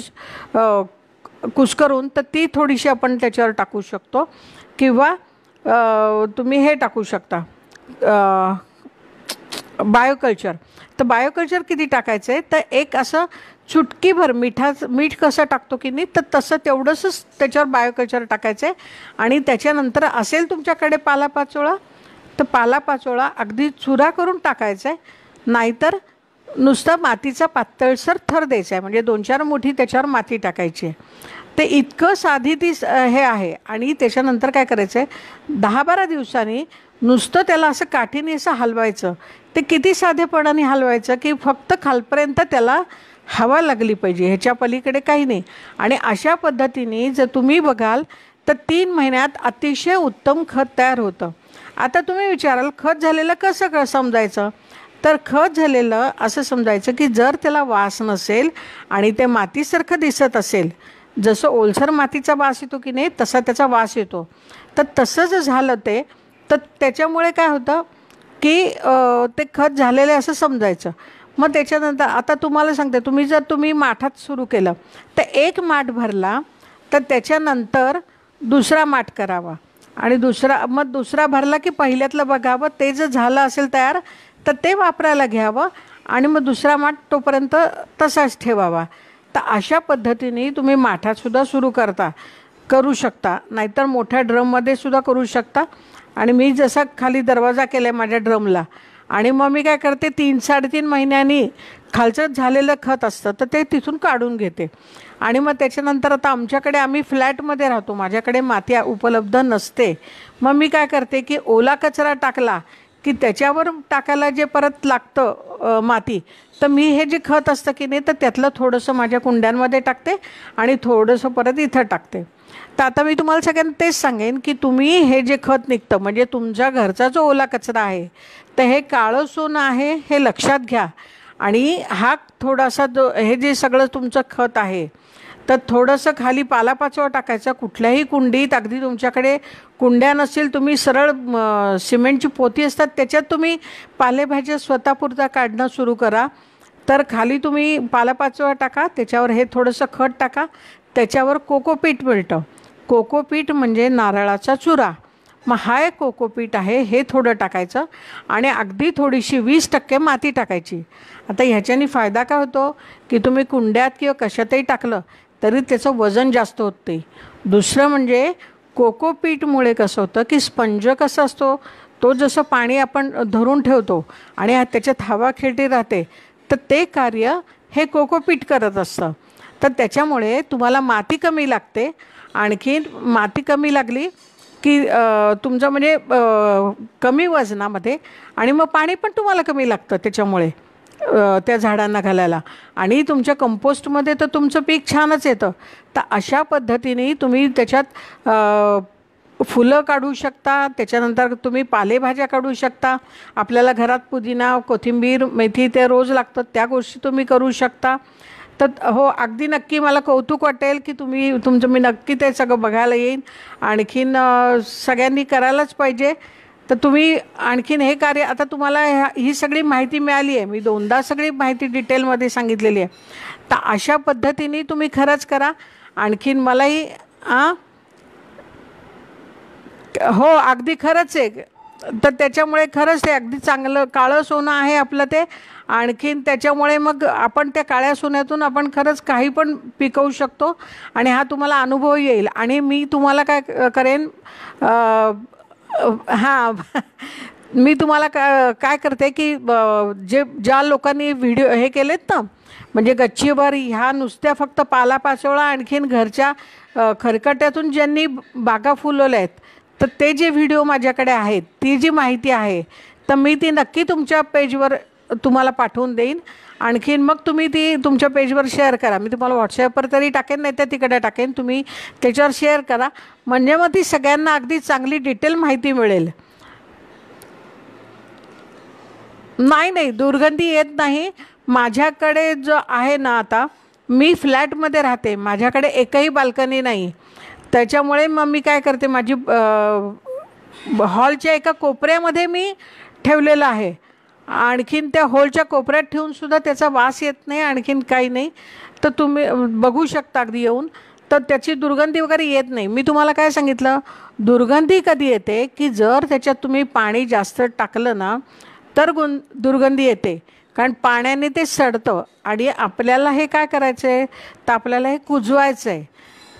कुस्करून तर ती थोडीशी आपण त्याच्यावर टाकू शकतो. किंवा तुम्ही हे टाकू शकता बायोकल्चर. तर बायोकल्चर किती टाकायचं आहे, तर एक असं चुटकीभर मीठ कसं टाकतो की नाही, तर तसं तेवढंसंच त्याच्यावर बायोकल्चर टाकायचं आहे. आणि त्याच्यानंतर असेल तुमच्याकडे पालापाचोळा, तर पालापाचोळा अगदी चुरा करून टाकायचा आहे, नाहीतर नुसता मातीचा पातळसर थर द्यायचा आहे, म्हणजे 2-4 मुठी त्याच्यावर माती टाकायची आहे. ते इतकं साधी ती हे आहे. आणि त्याच्यानंतर काय करायचं आहे, 10-12 दिवसांनी नुसतं त्याला असं काठीने असं हलवायचं. ते किती साधेपणाने हलवायचं की फक्त खालपर्यंत त्याला हवा लागली पाहिजे, ह्याच्या पलीकडे काही नाही. आणि अशा पद्धतीने जर तुम्ही बघाल तर 3 महिन्यात अतिशय उत्तम खत तयार होतं. आता तुम्ही विचाराल खत झालेलं कसं समजायचं, तर खत झालेलं असं समजायचं की जर त्याला वास नसेल आणि ते मातीसारखं दिसत असेल, जसं ओलसर मातीचा वास येतो की नाही तसा त्याचा वास येतो, तर तसं जर झालं ते, तर त्याच्यामुळे काय होतं की ते खत झालेले असं समजायचं. मग त्याच्यानंतर आता तुम्हाला सांगते, तुम्ही माठात सुरू केलं तर एक माठ भरला, तर त्याच्यानंतर दुसरा माठ करावा. आणि दुसरा भरला की पहिल्यातलं बघावं, ते जर झालं असेल तयार तर ते वापरायला घ्यावं. आणि मग दुसरा माठ तोपर्यंत तसाच ठेवावा. तर अशा पद्धतीने तुम्ही माठातसुद्धा करू शकता, नाहीतर मोठ्या ड्रममध्ये सुद्धा करू शकता. आणि मी जसा खाली दरवाजा केला आहे माझ्या ड्रमला, आणि मग मी काय करते 3-3.5 महिन्यांनी खालचं झालेलं खत असतं तर ते तिथून काढून घेते. आणि मग त्याच्यानंतर आता आम्ही फ्लॅटमध्ये राहतो, माझ्याकडे माती उपलब्ध नसते. मग मी काय करते की ओला कचरा टाकला की त्याच्यावर टाकायला जे परत लागतं माती, तर मी हे जे खत असतं की नाही तर त्यातलं थोडंसं माझ्या कुंड्यांमध्ये टाकते आणि थोडंसं परत इथं टाकते. तर आता मी तुम्हाला सगळ्यांना तेच सांगेन की तुम्ही हे जे खत निघतं, म्हणजे तुमच्या घरचा जो ओला कचरा आहे, तर हे काळं सोनं आहे हे लक्षात घ्या. आणि हा थोडासा हे जे सगळं तुमचं खत आहे, तर थोडंसं खाली पालापाचोळा टाकायचा कुठल्याही कुंडीत. अगदी तुमच्याकडे कुंड्या नसेल, तुम्ही सरळ सिमेंटची पोती असतात त्याच्यात तुम्ही पालेभाज्या स्वतःपुरता काढणं सुरू करा. तर खाली तुम्ही पालापाचोळा टाका, त्याच्यावर हे थोडंसं खत टाका, त्याच्यावर कोकोपीट मिळतं. कोकोपीट म्हणजे नारळाचा चुरा. मग हा एक कोकोपीट आहे, हे थोडं टाकायचं आणि अगदी थोडीशी 20% माती टाकायची. आता ह्याच्याने फायदा काय होतो की तुम्ही कुंड्यात किंवा कशातही टाकलं तरी त्याचं वजन जास्त होत नाही. दुसरं म्हणजे कोकोपीटमुळे कसं होतं की स्पंज कसा असतो, तो जसं पाणी आपण धरून ठेवतो आणि त्याच्यात हवा खेळती राहते, तर ते कार्य हे कोकोपीट करत असतं. तर त्याच्यामुळे तुम्हाला माती कमी लागते. आणखी माती कमी लागली की तुमचं म्हणजे कमी वजनामध्ये, आणि मग पाणी पण तुम्हाला कमी लागतं त्याच्यामुळे त्या झाडांना घालायला. आणि तुमच्या कंपोस्टमध्ये तर तुमचं पीक छानच येतं. तर अशा पद्धतीने तुम्ही त्याच्यात फुलं काढू शकता, त्याच्यानंतर तुम्ही पालेभाज्या काढू शकता. आपल्याला घरात पुदिना, कोथिंबीर, मेथी ते रोज लागतं, त्या गोष्टी तुम्ही करू शकता. तर हो, अगदी नक्की मला कौतुक वाटेल की मी नक्की ते सगळं बघायला येईन. आणखीन सगळ्यांनी करायलाच पाहिजे. तर तुम्ही आणखीन हे कार्य, आता तुम्हाला ही सगळी माहिती मिळाली आहे, मी 2दा सगळी माहिती डिटेलमध्ये सांगितलेली आहे. तर अशा पद्धतीने तुम्ही खरंच करा. आणखीन मलाही हो, अगदी खरंच आहे. तर त्याच्यामुळे खरंच ते अगदी चांगलं काळं सोनं आहे आपलं ते. आणखीन त्याच्यामुळे मग आपण त्या काळ्या सोन्यातून आपण खरंच काही पण पिकवू शकतो आणि हा तुम्हाला अनुभव येईल. आणि मी तुम्हाला काय करेन, हां मी तुम्हाला काय करते की ज्या लोकांनी व्हिडिओ हे केलेत ना, म्हणजे गच्चीवर ह्या नुसत्या फक्त पालापाचोळा आणखीन घरच्या खरकट्यातून ज्यांनी बागा फुलवल्या आहेत, तर ते जे व्हिडिओ माझ्याकडे आहेत, ती जी माहिती आहे, तर मी ती नक्की तुमच्या पेजवर तुम्हाला पाठवून देईन. आणखीन मग तुम्ही ती तुमच्या पेजवर शेअर करा. मी तुम्हाला व्हॉट्सॲपवर तरी टाकेन, नाही तर तिकडे टाकेन. तुम्ही त्याच्यावर शेअर करा, म्हणजे मग ती सगळ्यांना अगदी चांगली डिटेल माहिती मिळेल. नाही, दुर्गंधी येत नाही. माझ्याकडे जो आहे ना, आता मी फ्लॅटमध्ये राहते, माझ्याकडे एकही बाल्कनी नाही. त्याच्यामुळे मग मी काय करते, माझी हॉलच्या एका कोपऱ्यामध्ये मी ठेवलेलं आहे. आणखीन त्या हॉलच्या कोपऱ्यात ठेवूनसुद्धा त्याचा वास येत नाही, आणखीन काही नाही. तर तुम्ही बघू शकता अगदी येऊन, तर त्याची दुर्गंधी वगैरे येत नाही. मी तुम्हाला काय सांगितलं, दुर्गंधी कधी येते की जर त्याच्यात तुम्ही पाणी जास्त टाकलं ना, तर दुर्गंधी येते. कारण पाण्याने ते सडतं आणि आपल्याला हे काय करायचं आहे, तर आपल्याला हे कुजवायचं आहे.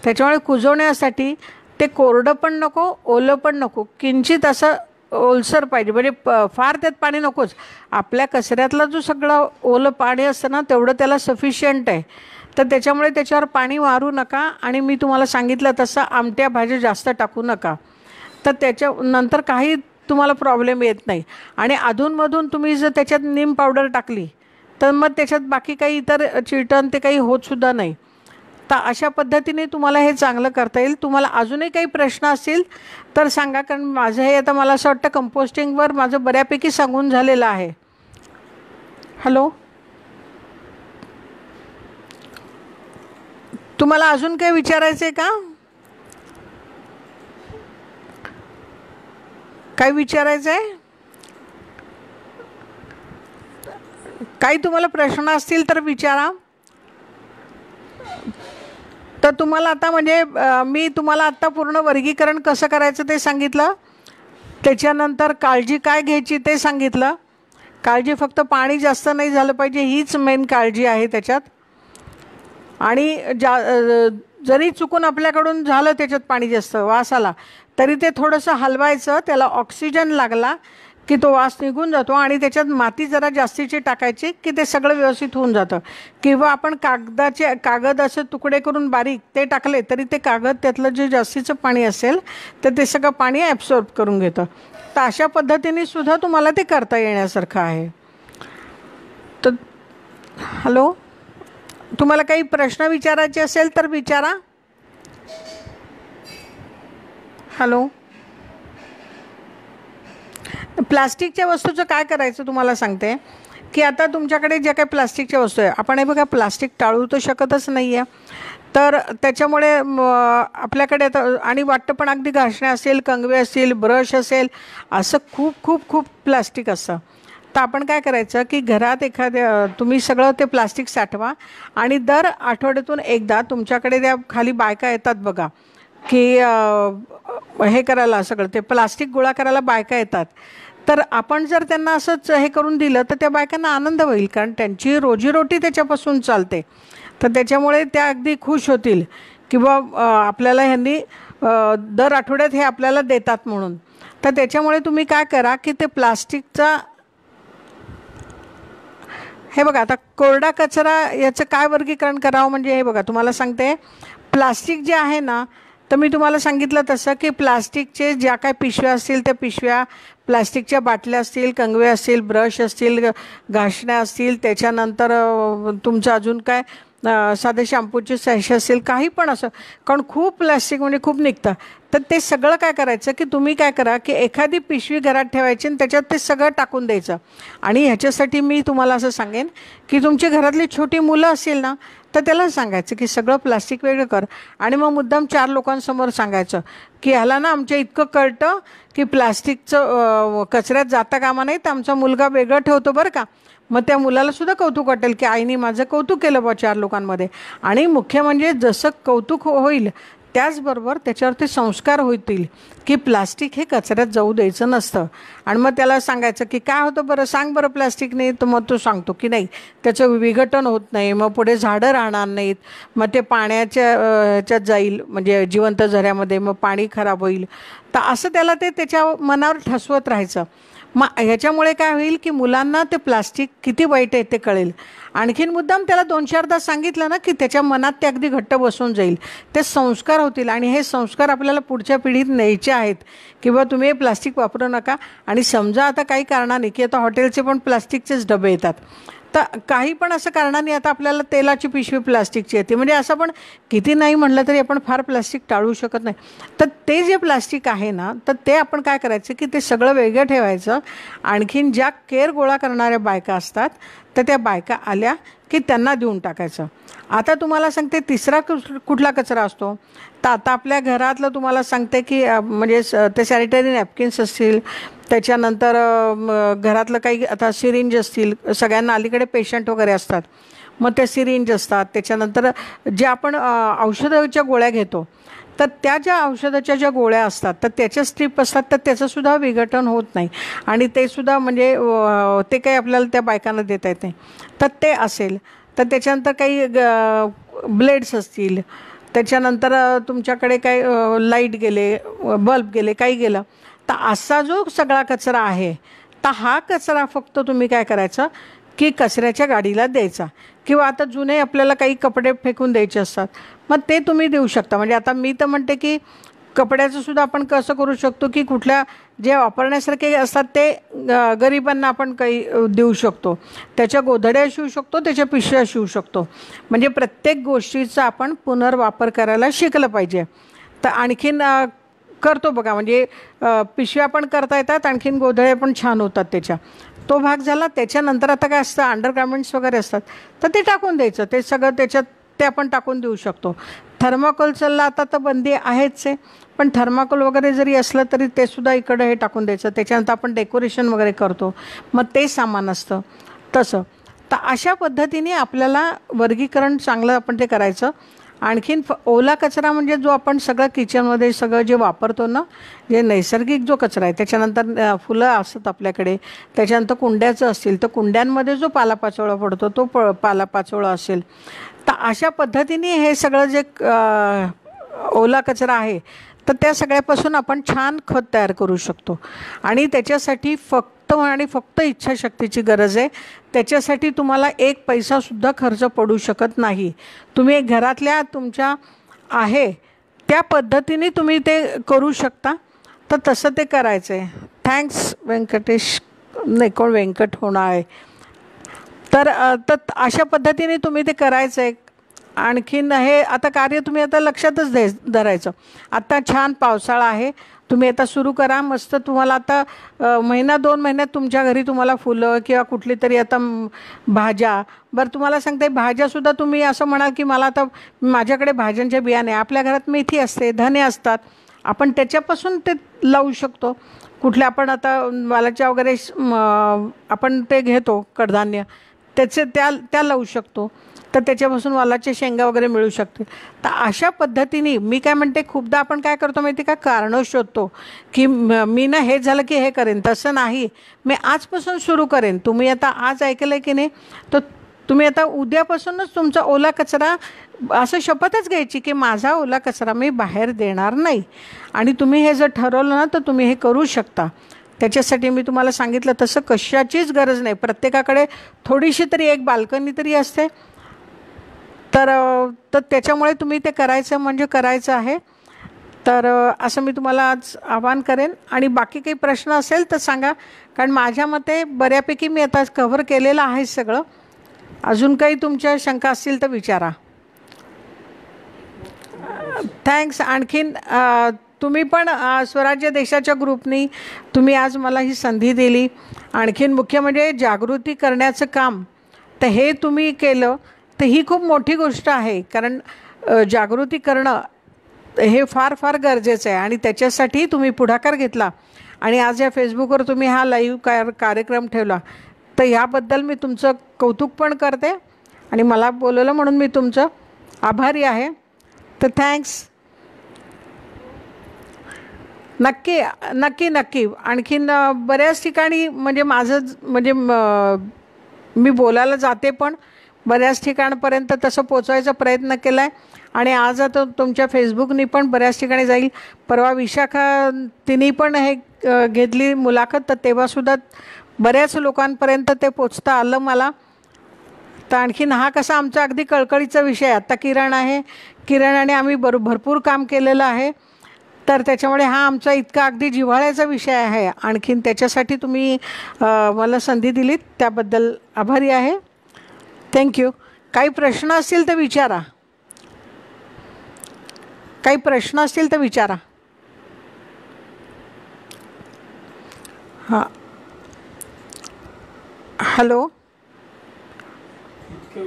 त्याच्यामुळे कुजवण्यासाठी ते कोरडं पण नको, ओलं पण नको, किंचित असं ओलसर पाहिजे. म्हणजे फार त्यात पाणी नकोच. आपल्या कचऱ्यातलं जो सगळं ओलं पाणी असतं ना, तेवढं त्याला सफिशियंट आहे. तर त्याच्यामुळे त्याच्यावर पाणी मारू नका. आणि मी तुम्हाला सांगितलं तसं आमट्या भाज्या जास्त टाकू नका, तर त्याच्यानंतर काही तुम्हाला प्रॉब्लेम येत नाही. आणि अधूनमधून तुम्ही जर त्याच्यात नीम पावडर टाकली, तर मग त्याच्यात बाकी काही इतर चिटण ते काही होतसुद्धा नाही. तर अशा पद्धतीने तुम्हाला हे चांगलं करता येईल. तुम्हाला अजूनही काही प्रश्न असतील तर सांगा, कारण माझं हे आता मला असं वाटतं कंपोस्टिंगवर माझं बऱ्यापैकी सांगून झालेलं आहे. हॅलो, तुम्हाला अजून काही विचारायचं आहे का? काय विचारायचं आहे? काही तुम्हाला प्रश्न असतील तर विचारा. तर तुम्हाला आता म्हणजे मी तुम्हाला आत्ता पूर्ण वर्गीकरण कसं करायचं ते सांगितलं. त्याच्यानंतर काळजी काय घ्यायची ते सांगितलं. काळजी फक्त पाणी जास्त नाही झालं पाहिजे, हीच मेन काळजी आहे त्याच्यात. आणि जरी चुकून आपल्याकडून झालं त्याच्यात पाणी जास्त, वास आला, तरी ते थोडंसं हलवायचं. त्याला ऑक्सिजन लागला की तो वास निघून जातो. आणि त्याच्यात माती जरा जास्तीची टाकायची की ते सगळं व्यवस्थित होऊन जातं. किंवा आपण कागद असे तुकडे करून बारीक ते टाकले तरी ते कागद त्यातलं जे जास्तीचं पाणी असेल तर ते सगळं पाणी ॲब्सॉर्ब करून घेतं. तर अशा पद्धतीने सुद्धा तुम्हाला ते करता येण्यासारखं आहे. तर हॅलो, तुम्हाला काही प्रश्न विचारायचे असेल तर विचारा. हॅलो, प्लास्टिकच्या वस्तूचं काय करायचं तुम्हाला सांगते की आता तुमच्याकडे ज्या काही प्लास्टिकच्या वस्तू आहे, आपण हे बघा प्लास्टिक टाळू तर शकतच नाही आहे. तर त्याच्यामुळे आपल्याकडे आता आणि वाटतं पण अगदी घासण्या असेल, कंगवे असतील, ब्रश असेल, असं खूप खूप खूप प्लास्टिक असतं. तर आपण काय करायचं की घरात तुम्ही सगळं ते प्लास्टिक साठवा आणि दर आठवड्यातून एकदा तुमच्याकडे त्या खाली बायका येतात बघा की हे करायला, सगळं ते प्लास्टिक गोळा करायला बायका येतात. तर आपण जर त्यांना असंच हे करून दिलं तर त्या बायकांना आनंद होईल, कारण त्यांची रोजीरोटी त्याच्यापासून चालते. तर त्याच्यामुळे त्या अगदी खुश होतील किंवा आपल्याला ह्यांनी दर आठवड्यात हे आपल्याला देतात म्हणून. तर त्याच्यामुळे तुम्ही काय करा की ते प्लास्टिकचा हे बघा, आता कोरडा कचरा याचं काय वर्गीकरण करावं, म्हणजे हे बघा तुम्हाला सांगते, प्लास्टिक जे आहे ना, तर मी तुम्हाला सांगितलं तसं की प्लास्टिकचे ज्या काय पिशव्या असतील त्या पिशव्या, प्लास्टिकच्या बाटल्या असतील, कंगवे असतील, ब्रश असतील, घासण्या असतील, त्याच्यानंतर तुमचं अजून काय साधे शॅम्पूचे सॅशे असेल, काही पण असं, कारण खूप प्लास्टिक म्हणजे खूप निघतं. तर ते सगळं काय करायचं की तुम्ही काय करा की एखादी पिशवी घरात ठेवायची आणि त्याच्यात ते सगळं टाकून द्यायचं. आणि ह्याच्यासाठी मी तुम्हाला असं सांगेन की तुमची घरातली छोटी मुलं असतील ना, तर त्याला सांगायचं की सगळं प्लास्टिक वेगळं कर. आणि मग मुद्दाम 4 लोकांसमोर सांगायचं की ह्याला ना आमच्या इतकं कळतं की प्लास्टिकचं कचऱ्यात जाता कामा नाही, तर आमचा मुलगा वेगळं ठेवतो बरं का. मग त्या मुलाला सुद्धा कौतुक वाटेल की आईने माझं कौतुक केलं बा 4 लोकांमध्ये. आणि मुख्य म्हणजे जसं कौतुक होईल त्याचबरोबर त्याच्यावरती संस्कार होतील की प्लास्टिक हे कचऱ्यात जाऊ द्यायचं नसतं. आणि मग त्याला सांगायचं की काय होतं बरं, सांग बरं प्लास्टिकने. तर मग तो सांगतो की नाही, त्याचं विघटन होत नाही, मग पुढे झाडं राहणार नाहीत, मग ते पाण्याच्या ह्याच्यात जाईल, म्हणजे जिवंत झऱ्यामध्ये, मग पाणी खराब होईल. तर असं त्याला ते त्याच्या मनावर ठसवत राहायचं. मग ह्याच्यामुळे काय होईल की मुलांना ते प्लास्टिक किती वाईट आहे ते कळेल. आणखीन मुद्दाम त्याला 2-4दा सांगितलं ना की त्याच्या मनात ते अगदी घट्ट बसून जाईल. ते संस्कार होतील आणि हे संस्कार आपल्याला पुढच्या पिढीत न्यायचे आहेत की बा तुम्ही हे प्लास्टिक वापरू नका. आणि समजा आता काही कारणाने की आता हॉटेलचे पण प्लास्टिकचेच डबे येतात, तर काही पण असं कारणाने आता आपल्याला तेलाची पिशवी प्लास्टिकची येते, म्हणजे असं पण किती नाही म्हटलं तरी आपण फार प्लास्टिक टाळू शकत नाही. तर ते जे प्लास्टिक आहे ना, तर ते आपण काय करायचं की ते सगळं वेगळं ठेवायचं. आणखीन ज्या केर गोळा करणाऱ्या बायका असतात तर त्या बायका आल्या की त्यांना देऊन टाकायचं. आता तुम्हाला सांगते तिसरा कुठला कचरा असतो, तर आता आपल्या घरातलं तुम्हाला सांगते की म्हणजे ते सॅनिटरी नॅपकिन्स असतील, त्याच्यानंतर घरातलं काही आता सिरिंज असतील, सगळ्यांना अलीकडे पेशंट वगैरे असतात, मग ते सिरिंज असतात. त्याच्यानंतर जे आपण औषधाच्या गोळ्या घेतो, तर त्या ज्या औषधाच्या ज्या गोळ्या असतात तर त्याच्या स्ट्रीप असतात, तर त्याचंसुद्धा विघटन होत नाही आणि ते सुद्धा म्हणजे ते काही आपल्याला त्या बायकांना देता येत नाही. तर ते असेल, तर त्याच्यानंतर काही ब्लेड्स असतील, त्याच्यानंतर तुमच्याकडे काही लाईट गेले, बल्ब गेले, काही गेलं, तर असा जो सगळा कचरा आहे, तर हा कचरा फक्त तुम्ही काय करायचं की कचऱ्याच्या गाडीला द्यायचा. किंवा आता जुने आपल्याला काही कपडे फेकून द्यायचे असतात, मग ते तुम्ही देऊ शकता. म्हणजे आता मी तर म्हणते की कपड्याचं सुद्धा आपण कसं करू शकतो की कुठल्या जे वापरण्यासारखे असतात ते गरिबांना आपण काही देऊ शकतो. त्याच्या गोधड्या शिवू शकतो, त्याच्या पिशव्या शिवू शकतो. म्हणजे प्रत्येक गोष्टीचा आपण पुनर्वापर करायला शिकलं पाहिजे. तर आणखीन करतो बघा, म्हणजे पिशव्या पण करता येतात, आणखीन गोधड्या पण छान होतात त्याच्या. तो भाग झाला. त्याच्यानंतर आता काय असतं, अंडरगार्मेंट्स वगैरे असतात, तर ते टाकून द्यायचं. ते सगळं त्याच्यात ते आपण टाकून देऊ शकतो. थर्माकोलला आता तर बंदी आहेच आहे, पण थर्माकोल वगैरे जरी असलं तरी ते सुद्धा इकडं हे टाकून द्यायचं. त्याच्यानंतर आपण डेकोरेशन वगैरे करतो, मग ते सामान असतं तसं. तर अशा पद्धतीने आपल्याला वर्गीकरण चांगलं आपण ते करायचं. आणखीन ओला कचरा म्हणजे जो आपण सगळं किचनमध्ये सगळं जे वापरतो ना, जे नैसर्गिक जो कचरा आहे, त्याच्यानंतर फुलं असतात आपल्याकडे, त्याच्यानंतर कुंड्याचं असतील तर कुंड्यांमध्ये जो पालापाचोळा पडतो तो पालापाचोळा असेल, तर अशा पद्धतीने हे सगळं जे ओला कचरा आहे तर त्या सगळ्यापासून आपण छान खत तयार करू शकतो. आणि त्याच्यासाठी फक्त इच्छाशक्तीची गरज आहे. त्याच्यासाठी तुम्हाला एक पैसासुद्धा खर्च पडू शकत नाही. तुम्ही घरातल्या तुमच्या आहे त्या पद्धतीने तुम्ही ते करू शकता. तर तसं ते करायचं आहे. थँक्स व्यंकटेश, नाही कोण व्यंकट होणार आहे. तर अशा पद्धतीने तुम्ही ते करायचं आहे. आणखीन हे आता कार्य तुम्ही आता लक्षातच धरायचं. आता छान पावसाळा आहे, तुम्ही आता सुरू करा मस्त. तुम्हाला आता 1-2 महिन्यात तुमच्या घरी तुम्हाला फुलं किंवा कुठली तरी आता भाज्या, बरं तुम्हाला सांगते भाज्यासुद्धा तुम्ही असं म्हणाल की मला आता माझ्याकडे भाज्यांच्या बियाणे, आपल्या घरात मेथी असते, धने असतात, आपण त्याच्यापासून ते लावू शकतो. कुठल्या आपण आता वालाच्या वगैरे आपण ते घेतो कडधान्य, त्याचे त्या लावू शकतो. तर त्याच्यापासून वालाचे शेंगा वगैरे मिळू शकते. तर अशा पद्धतीने मी काय म्हणते, खूपदा आपण काय करतो माहिती का, कारणं शोधतो की मी ना हे झालं की हे करेन. तसं नाही, मी आजपासून सुरू करेन. तुम्ही आता आज ऐकलं की नाही, तर तुम्ही आता उद्यापासूनच तुमचा ओला कचरा असं शपथच घ्यायची की माझा ओला कचरा मी बाहेर देणार नाही. आणि तुम्ही हे जर ठरवलं ना तर तुम्ही हे करू शकता. त्याच्यासाठी मी तुम्हाला सांगितलं तसं कशाचीच गरज नाही. प्रत्येकाकडे थोडीशी तरी एक बाल्कनी तरी असते. तर त्याच्यामुळे तुम्ही ते करायचं म्हणजे करायचं आहे. तर असं मी तुम्हाला आज आवाहन करेन. आणि बाकी काही प्रश्न असेल तर सांगा, कारण माझ्या मते बऱ्यापैकी मी आता कव्हर केलेलं आहे सगळं. अजून काही तुमच्या शंका असतील तर विचारा. थँक्स. आणखीन तुम्ही पण स्वराज्य देशाच्या ग्रुपनी तुम्ही आज मला ही संधी दिली. आणखीन मुख्य म्हणजे जागृती करण्याचं काम, तर हे तुम्ही केलं तर ही खूप मोठी गोष्ट आहे. कारण जागृती करणं हे फार फार गरजेचं आहे. आणि त्याच्यासाठी तुम्ही पुढाकार घेतला आणि आज या फेसबुकवर तुम्ही हा लाईव्ह कार्यक्रम ठेवला, तर ह्याबद्दल मी तुमचं कौतुक पण करते आणि मला बोलवलं म्हणून मी तुमचं आभारी आहे. तर थँक्स. नक्की नक्की नक्की. आणखीन बऱ्याच ठिकाणी म्हणजे माझं म्हणजे मी बोलायला जाते, पण बऱ्याच ठिकाणपर्यंत तसं पोचवायचा प्रयत्न केला आहे आणि आज आता तुमच्या फेसबुकनी पण बऱ्याच ठिकाणी जाईल. परवा विशाखा तिने पण हे घेतली मुलाखत, तर तेव्हासुद्धा बऱ्याच लोकांपर्यंत ते पोचता आलं मला. तर आणखीन हा कसा आमचा अगदी कळकळीचा विषय. आत्ता किरण आहे, किरण आणि आम्ही भरपूर काम केलेलं आहे, तर त्याच्यामुळे हा आमचा इतका अगदी जिव्हाळ्याचा विषय आहे. आणखीन त्याच्यासाठी तुम्ही मला संधी दिलीत त्याबद्दल आभारी आहे. थँक्यू. काही प्रश्न असतील तर विचारा, काही प्रश्न असतील तर विचारा. हां, हॅलो.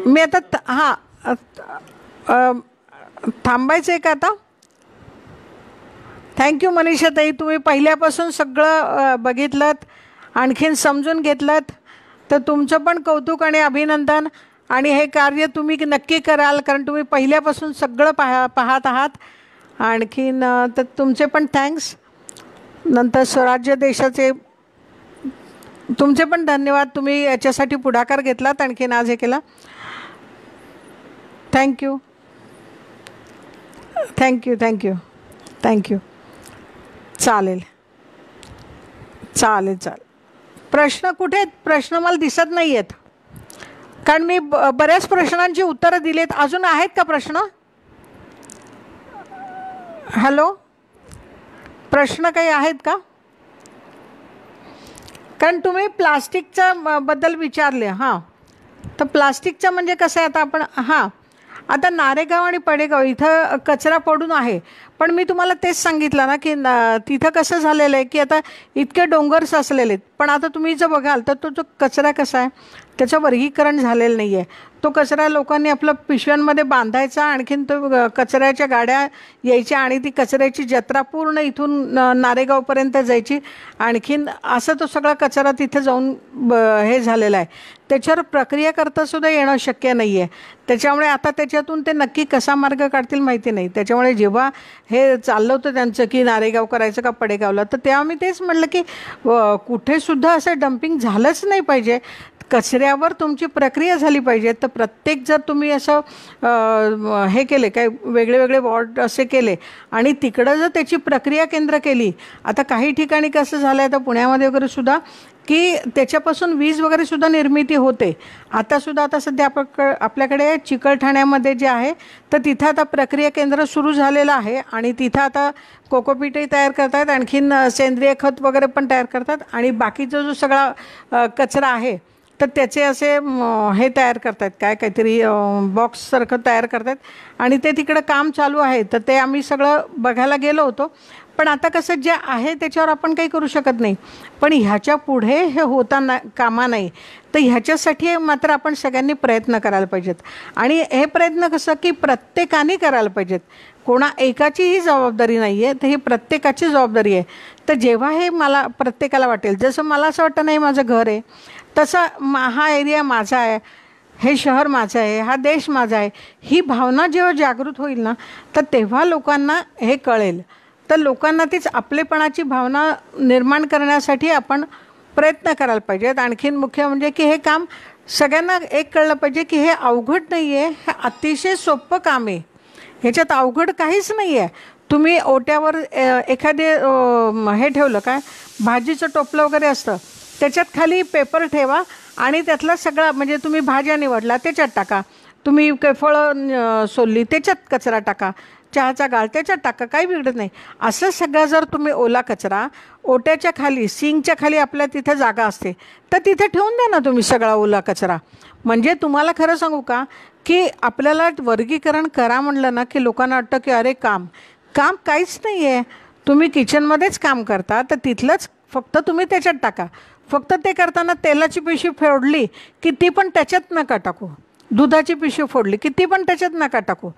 मी आता हां थांबायचं आहे का आता? थँक्यू मनीषाताई, तुम्ही पहिल्यापासून सगळं बघितलं, आणखीन समजून घेतलं, तर तुमचं पण कौतुक आणि अभिनंदन. आणि हे कार्य तुम्ही नक्की कराल, कारण तुम्ही पहिल्यापासून सगळं पाहत आहात. आणखीन तर तुमचे पण थँक्स. नंतर स्वराज्य देशाचे तुमचे पण धन्यवाद, तुम्ही याच्यासाठी पुढाकार घेतलात, आणखीन आज हे केला. Thank you thank you thank you thank you. चालेल चालेल चालेल. प्रश्न कुठे आहेत? प्रश्न मला दिसत नाही आहेत, कारण मी बऱ्याच प्रश्नांची उत्तरं दिलीत. अजून आहेत का प्रश्न? हॅलो, प्रश्न काही आहेत का? कारण तुम्ही प्लास्टिकच्या बद्दल विचारले. हां, तर प्लास्टिकचं म्हणजे कसं आहे, आता आपण आता नारेगाव आणि पडेगाव इथं कचरा पडून आहे, पण मी तुम्हाला तेच सांगितलं ना की तिथं कसं झालेलं आहे की आता इतके डोंगर साचलेले आहेत. पण आता तुम्ही जर बघाल तर तो जो कचरा कसा आहे, त्याचं वर्गीकरण झालेलं नाही आहे. तो कचरा लोकांनी आपलं पिशव्यांमध्ये बांधायचा, आणखीन तो कचऱ्याच्या गाड्या यायच्या आणि ती कचऱ्याची जत्रा पूर्ण इथून नारेगावपर्यंत जायची. आणखीन असं तो सगळा कचरा तिथे जाऊन हे झालेला आहे. त्याच्यावर प्रक्रिया करतासुद्धा येणं शक्य नाही आहे. त्याच्यामुळे आता त्याच्यातून ते नक्की कसा मार्ग काढतील माहिती नाही. त्याच्यामुळे जेव्हा हे चाललं होतं त्यांचं की नारेगाव करायचं का पडेगावला, तर तेव्हा मी तेच म्हटलं की कुठेसुद्धा असं डम्पिंग झालंच नाही पाहिजे. कचऱ्यावर तुमची प्रक्रिया झाली पाहिजे. तर प्रत्येक जर तुम्ही असं हे केले, काय वेगळे वेगळे वॉर्ड असे केले आणि तिकडं जर त्याची प्रक्रिया केंद्र केली. आता काही ठिकाणी कसं झालं आहे, आता पुण्यामध्ये वगैरे सुद्धा की त्याच्यापासून वीज वगैरे सुद्धा निर्मिती होते. आता सध्या आपल्याकडे चिकलठाण्यामध्ये जे आहे, तर तिथं आता प्रक्रिया केंद्र सुरू झालेलं आहे आणि तिथं आता कोकोपीटही तयार करतात, आणखीन सेंद्रिय खत वगैरे पण तयार करतात. आणि बाकीचा जो सगळा कचरा आहे तर त्याचे असे हे तयार करतात, काहीतरी बॉक्ससारखं तयार करतात आणि ते तिकडं काम चालू आहे. तर ते आम्ही सगळं बघायला गेलो होतो. पण आता कसं जे आहे त्याच्यावर आपण काही करू शकत नाही. पण ह्याच्या पुढे हे होता कामा नाही. तर ह्याच्यासाठी मात्र आपण सगळ्यांनी प्रयत्न करायला पाहिजेत. आणि हे प्रयत्न कसं की प्रत्येकाने करायला पाहिजेत, कोणा एकाचीही जबाबदारी नाही आहे, तर ही प्रत्येकाची जबाबदारी आहे. तर जेव्हा हे मला प्रत्येकाला वाटेल, जसं मला असं वाटतं नाही माझं घर आहे, तसं हा एरिया माझा आहे, हे शहर माझं आहे, हा देश माझा आहे, ही भावना जेव्हा जागृत होईल ना, तर तेव्हा लोकांना हे कळेल. तर लोकांना तीच आपलेपणाची भावना निर्माण करण्यासाठी आपण प्रयत्न करायला पाहिजेत. आणखीन मुख्य म्हणजे की हे काम सगळ्यांना एक कळलं पाहिजे की हे अवघड नाही आहे, हे अतिशय सोपं काम आहे. ह्याच्यात अवघड काहीच नाही आहे. तुम्ही ओट्यावर एखादे हे ठेवलं, काय भाजीचं टोपलं वगैरे असतं, त्याच्यात खाली पेपर ठेवा आणि त्यातला सगळा म्हणजे तुम्ही भाज्या निवडला त्याच्यात टाका, तुम्ही फळं सोलली त्याच्यात कचरा टाका, चहाचा गाळ त्याच्यात टाका, काही बिघडत नाही. असं सगळं जर तुम्ही ओला कचरा ओट्याच्या खाली, सिंकच्या खाली आपल्या तिथं जागा असते, तर तिथे ठेवून द्या ना तुम्ही सगळा ओला कचरा. म्हणजे तुम्हाला खरं सांगू का की आपल्याला वर्गीकरण करा म्हणलं ना की लोकांना वाटतं की अरे काम काहीच नाही आहे. तुम्ही किचनमध्येच काम करता तर तिथलंच फक्त तुम्ही त्याच्यात टाका. फक्त ते करताना तेलाची पिशवी फोडली की ती पण त्याच्यात नका टाकू, दुधाची पिशवी फोडली की ती पण त्याच्यात नका टाकू.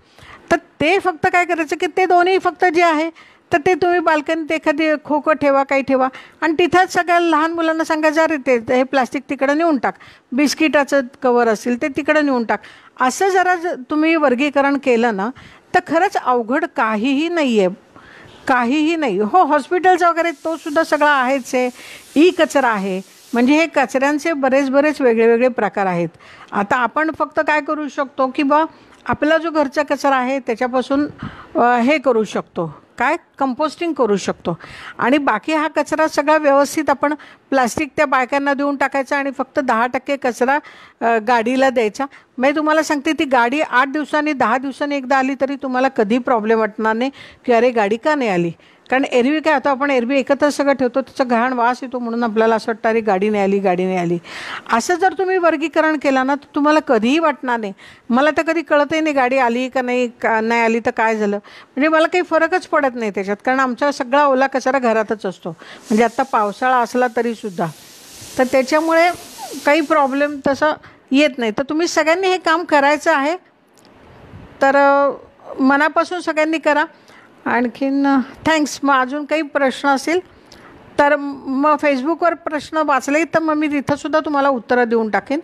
तर ते फक्त काय करायचं की ते दोन्ही फक्त जे आहे तर ते तुम्ही बाल्कनीत एखादी खोकं ठेवा, काही ठेवा आणि तिथंच सगळ्या लहान मुलांना सांगायचं अरे ते हे प्लास्टिक तिकडं नेऊन टाक, बिस्किटाचं कवर असेल ते तिकडं नेऊन टाक. असं जरा तुम्ही वर्गीकरण केलं ना तर खरंच अवघड काहीही नाही आहे, काहीही नाही. हो, हॉस्पिटलचा वगैरे तो सुद्धा सगळा आहेच आहे, ई कचरा आहे, म्हणजे हे कचऱ्यांचे बरेच वेगळे प्रकार आहेत. आता आपण फक्त काय करू शकतो की आपला जो घरचा कचरा आहे त्याच्यापासून हे करू शकतो, काय कंपोस्टिंग करू शकतो. आणि बाकी हा कचरा सगळा व्यवस्थित आपण प्लास्टिक त्या बायकांना देऊन टाकायचा आणि फक्त 10% कचरा गाडीला द्यायचा. मी तुम्हाला सांगते, ती गाडी 8 दिवसांनी 10 दिवसांनी एकदा आली तरी तुम्हाला कधी प्रॉब्लेम वाटणार नाही की अरे गाडी का नाही आली. कारण एरवी काय होतं, आपण एरवी एकत्र सगळं ठेवतो, त्याचा घाण वास येतो म्हणून आपल्याला असं वाटतं अरे गाडी नाही आली. असं जर तुम्ही वर्गीकरण केलं ना तर तुम्हाला कधीही वाटणार नाही. मला तर कधी कळतही नाही गाडी आली का नाही आली तर काय झालं, म्हणजे मला काही फरकच पडत नाही त्याच्यात. कारण आमचा सगळा ओला कचरा घरातच असतो, म्हणजे आत्ता पावसाळा असला तरीसुद्धा. तर त्याच्यामुळे काही प्रॉब्लेम तसं येत नाही. तर तुम्ही सगळ्यांनी हे काम करायचं आहे, तर मनापासून सगळ्यांनी करा. आणखीन थँक्स. मग अजून काही प्रश्न असेल तर मग फेसबुकवर प्रश्न वाचले तर मग मी तिथंसुद्धा तुम्हाला उत्तरं देऊन टाकेन.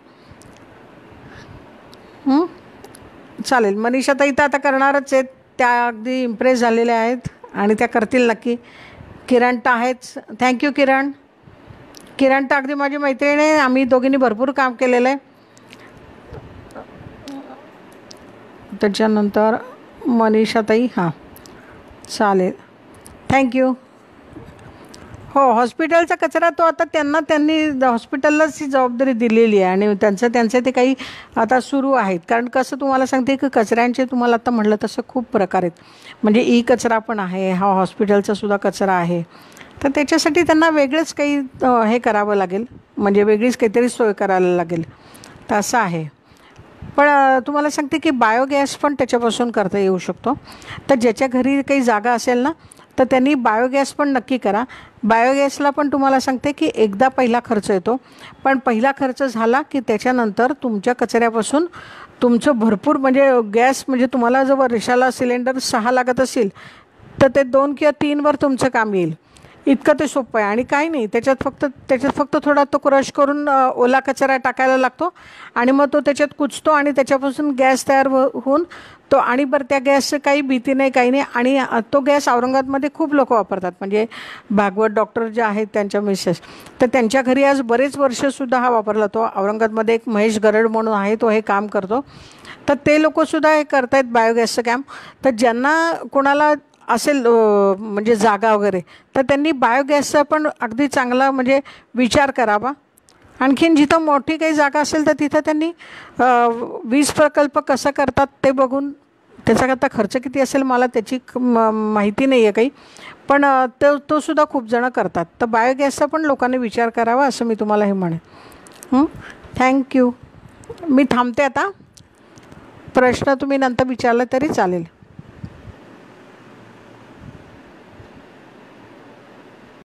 चालेल. मनीषा ताई तर आता करणारच आहेत, त्या अगदी इम्प्रेस झालेल्या आहेत आणि त्या करतील नक्की. किरण तर आहेच. थँक्यू किरण. किरण तर अगदी माझी मैत्रीण आहे, आम्ही दोघींनी भरपूर काम केलेलं आहे. त्याच्यानंतर मनीषा ताई, हां चालेल, थँक्यू. हो, हॉस्पिटलचा कचरा तो आता त्यांनी हॉस्पिटललाच ही जबाबदारी दिलेली आहे आणि त्यांचे ते काही आता सुरू आहेत. कारण कसं तुम्हाला सांगते की कचऱ्यांचे तुम्हाला आता म्हटलं तसं खूप प्रकार आहेत. म्हणजे कचरा पण आहे, हा हॉस्पिटलचा सुद्धा कचरा आहे. तर त्याच्यासाठी त्यांना वेगळंच काही हे करावं लागेल, म्हणजे वेगळीच काहीतरी सोय करायला लागेल. तर असं आहे. पण तुम्हाला सांगते की बायोगॅस पण त्याच्यापासून करता येऊ शकतो. तर ज्याच्या घरी काही जागा असेल ना तर त्यांनी बायोगॅस पण नक्की करा. बायोगॅसला पण तुम्हाला सांगते की एकदा पहिला खर्च येतो, पण पहिला खर्च झाला की त्याच्यानंतर तुमच्या कचऱ्यापासून तुमचं भरपूर म्हणजे गॅस, म्हणजे तुम्हाला जर वर्षाला सिलेंडर 6 लागत असेल तर ते 2 किंवा 3वर तुमचं काम येईल. इतकं ते सोपं आहे. आणि काही नाही, त्याच्यात फक्त थोडा तो क्रश करून ओला कचरा टाकायला लागतो आणि मग तो त्याच्यात कुचतो आणि त्याच्यापासून गॅस तयार होऊन तो. आणि बरं, त्या गॅसचं काही भीती नाही, काही नाही. आणि तो गॅस औरंगाबादमध्ये खूप लोक वापरतात, म्हणजे भागवत डॉक्टर जे आहेत त्यांच्या मिसेस, तर त्यांच्या घरी आज बरेच वर्षसुद्धा हा वापरला. तो औरंगाबादमध्ये एक महेश गरड म्हणून आहे, तो हे काम करतो. तर ते लोकंसुद्धा हे करत आहेत बायोगॅसचं काम. तर ज्यांना कोणाला असेल म्हणजे जागा वगैरे, तर त्यांनी बायोगॅसचा पण अगदी चांगला म्हणजे विचार करावा. आणखीन जिथं मोठी काही जागा असेल तर तिथं त्यांनी वीज प्रकल्प कसा करतात ते बघून, त्याच्याकरता खर्च किती असेल मला त्याची माहिती नाही आहे काही, पण तो सुद्धा खूप जणं करतात. तर बायोगॅसचा पण लोकांनी विचार करावा असं मी तुम्हाला हे म्हणेन. थँक्यू. मी थांबते आता. प्रश्न तुम्ही नंतर विचारला तरी चालेल.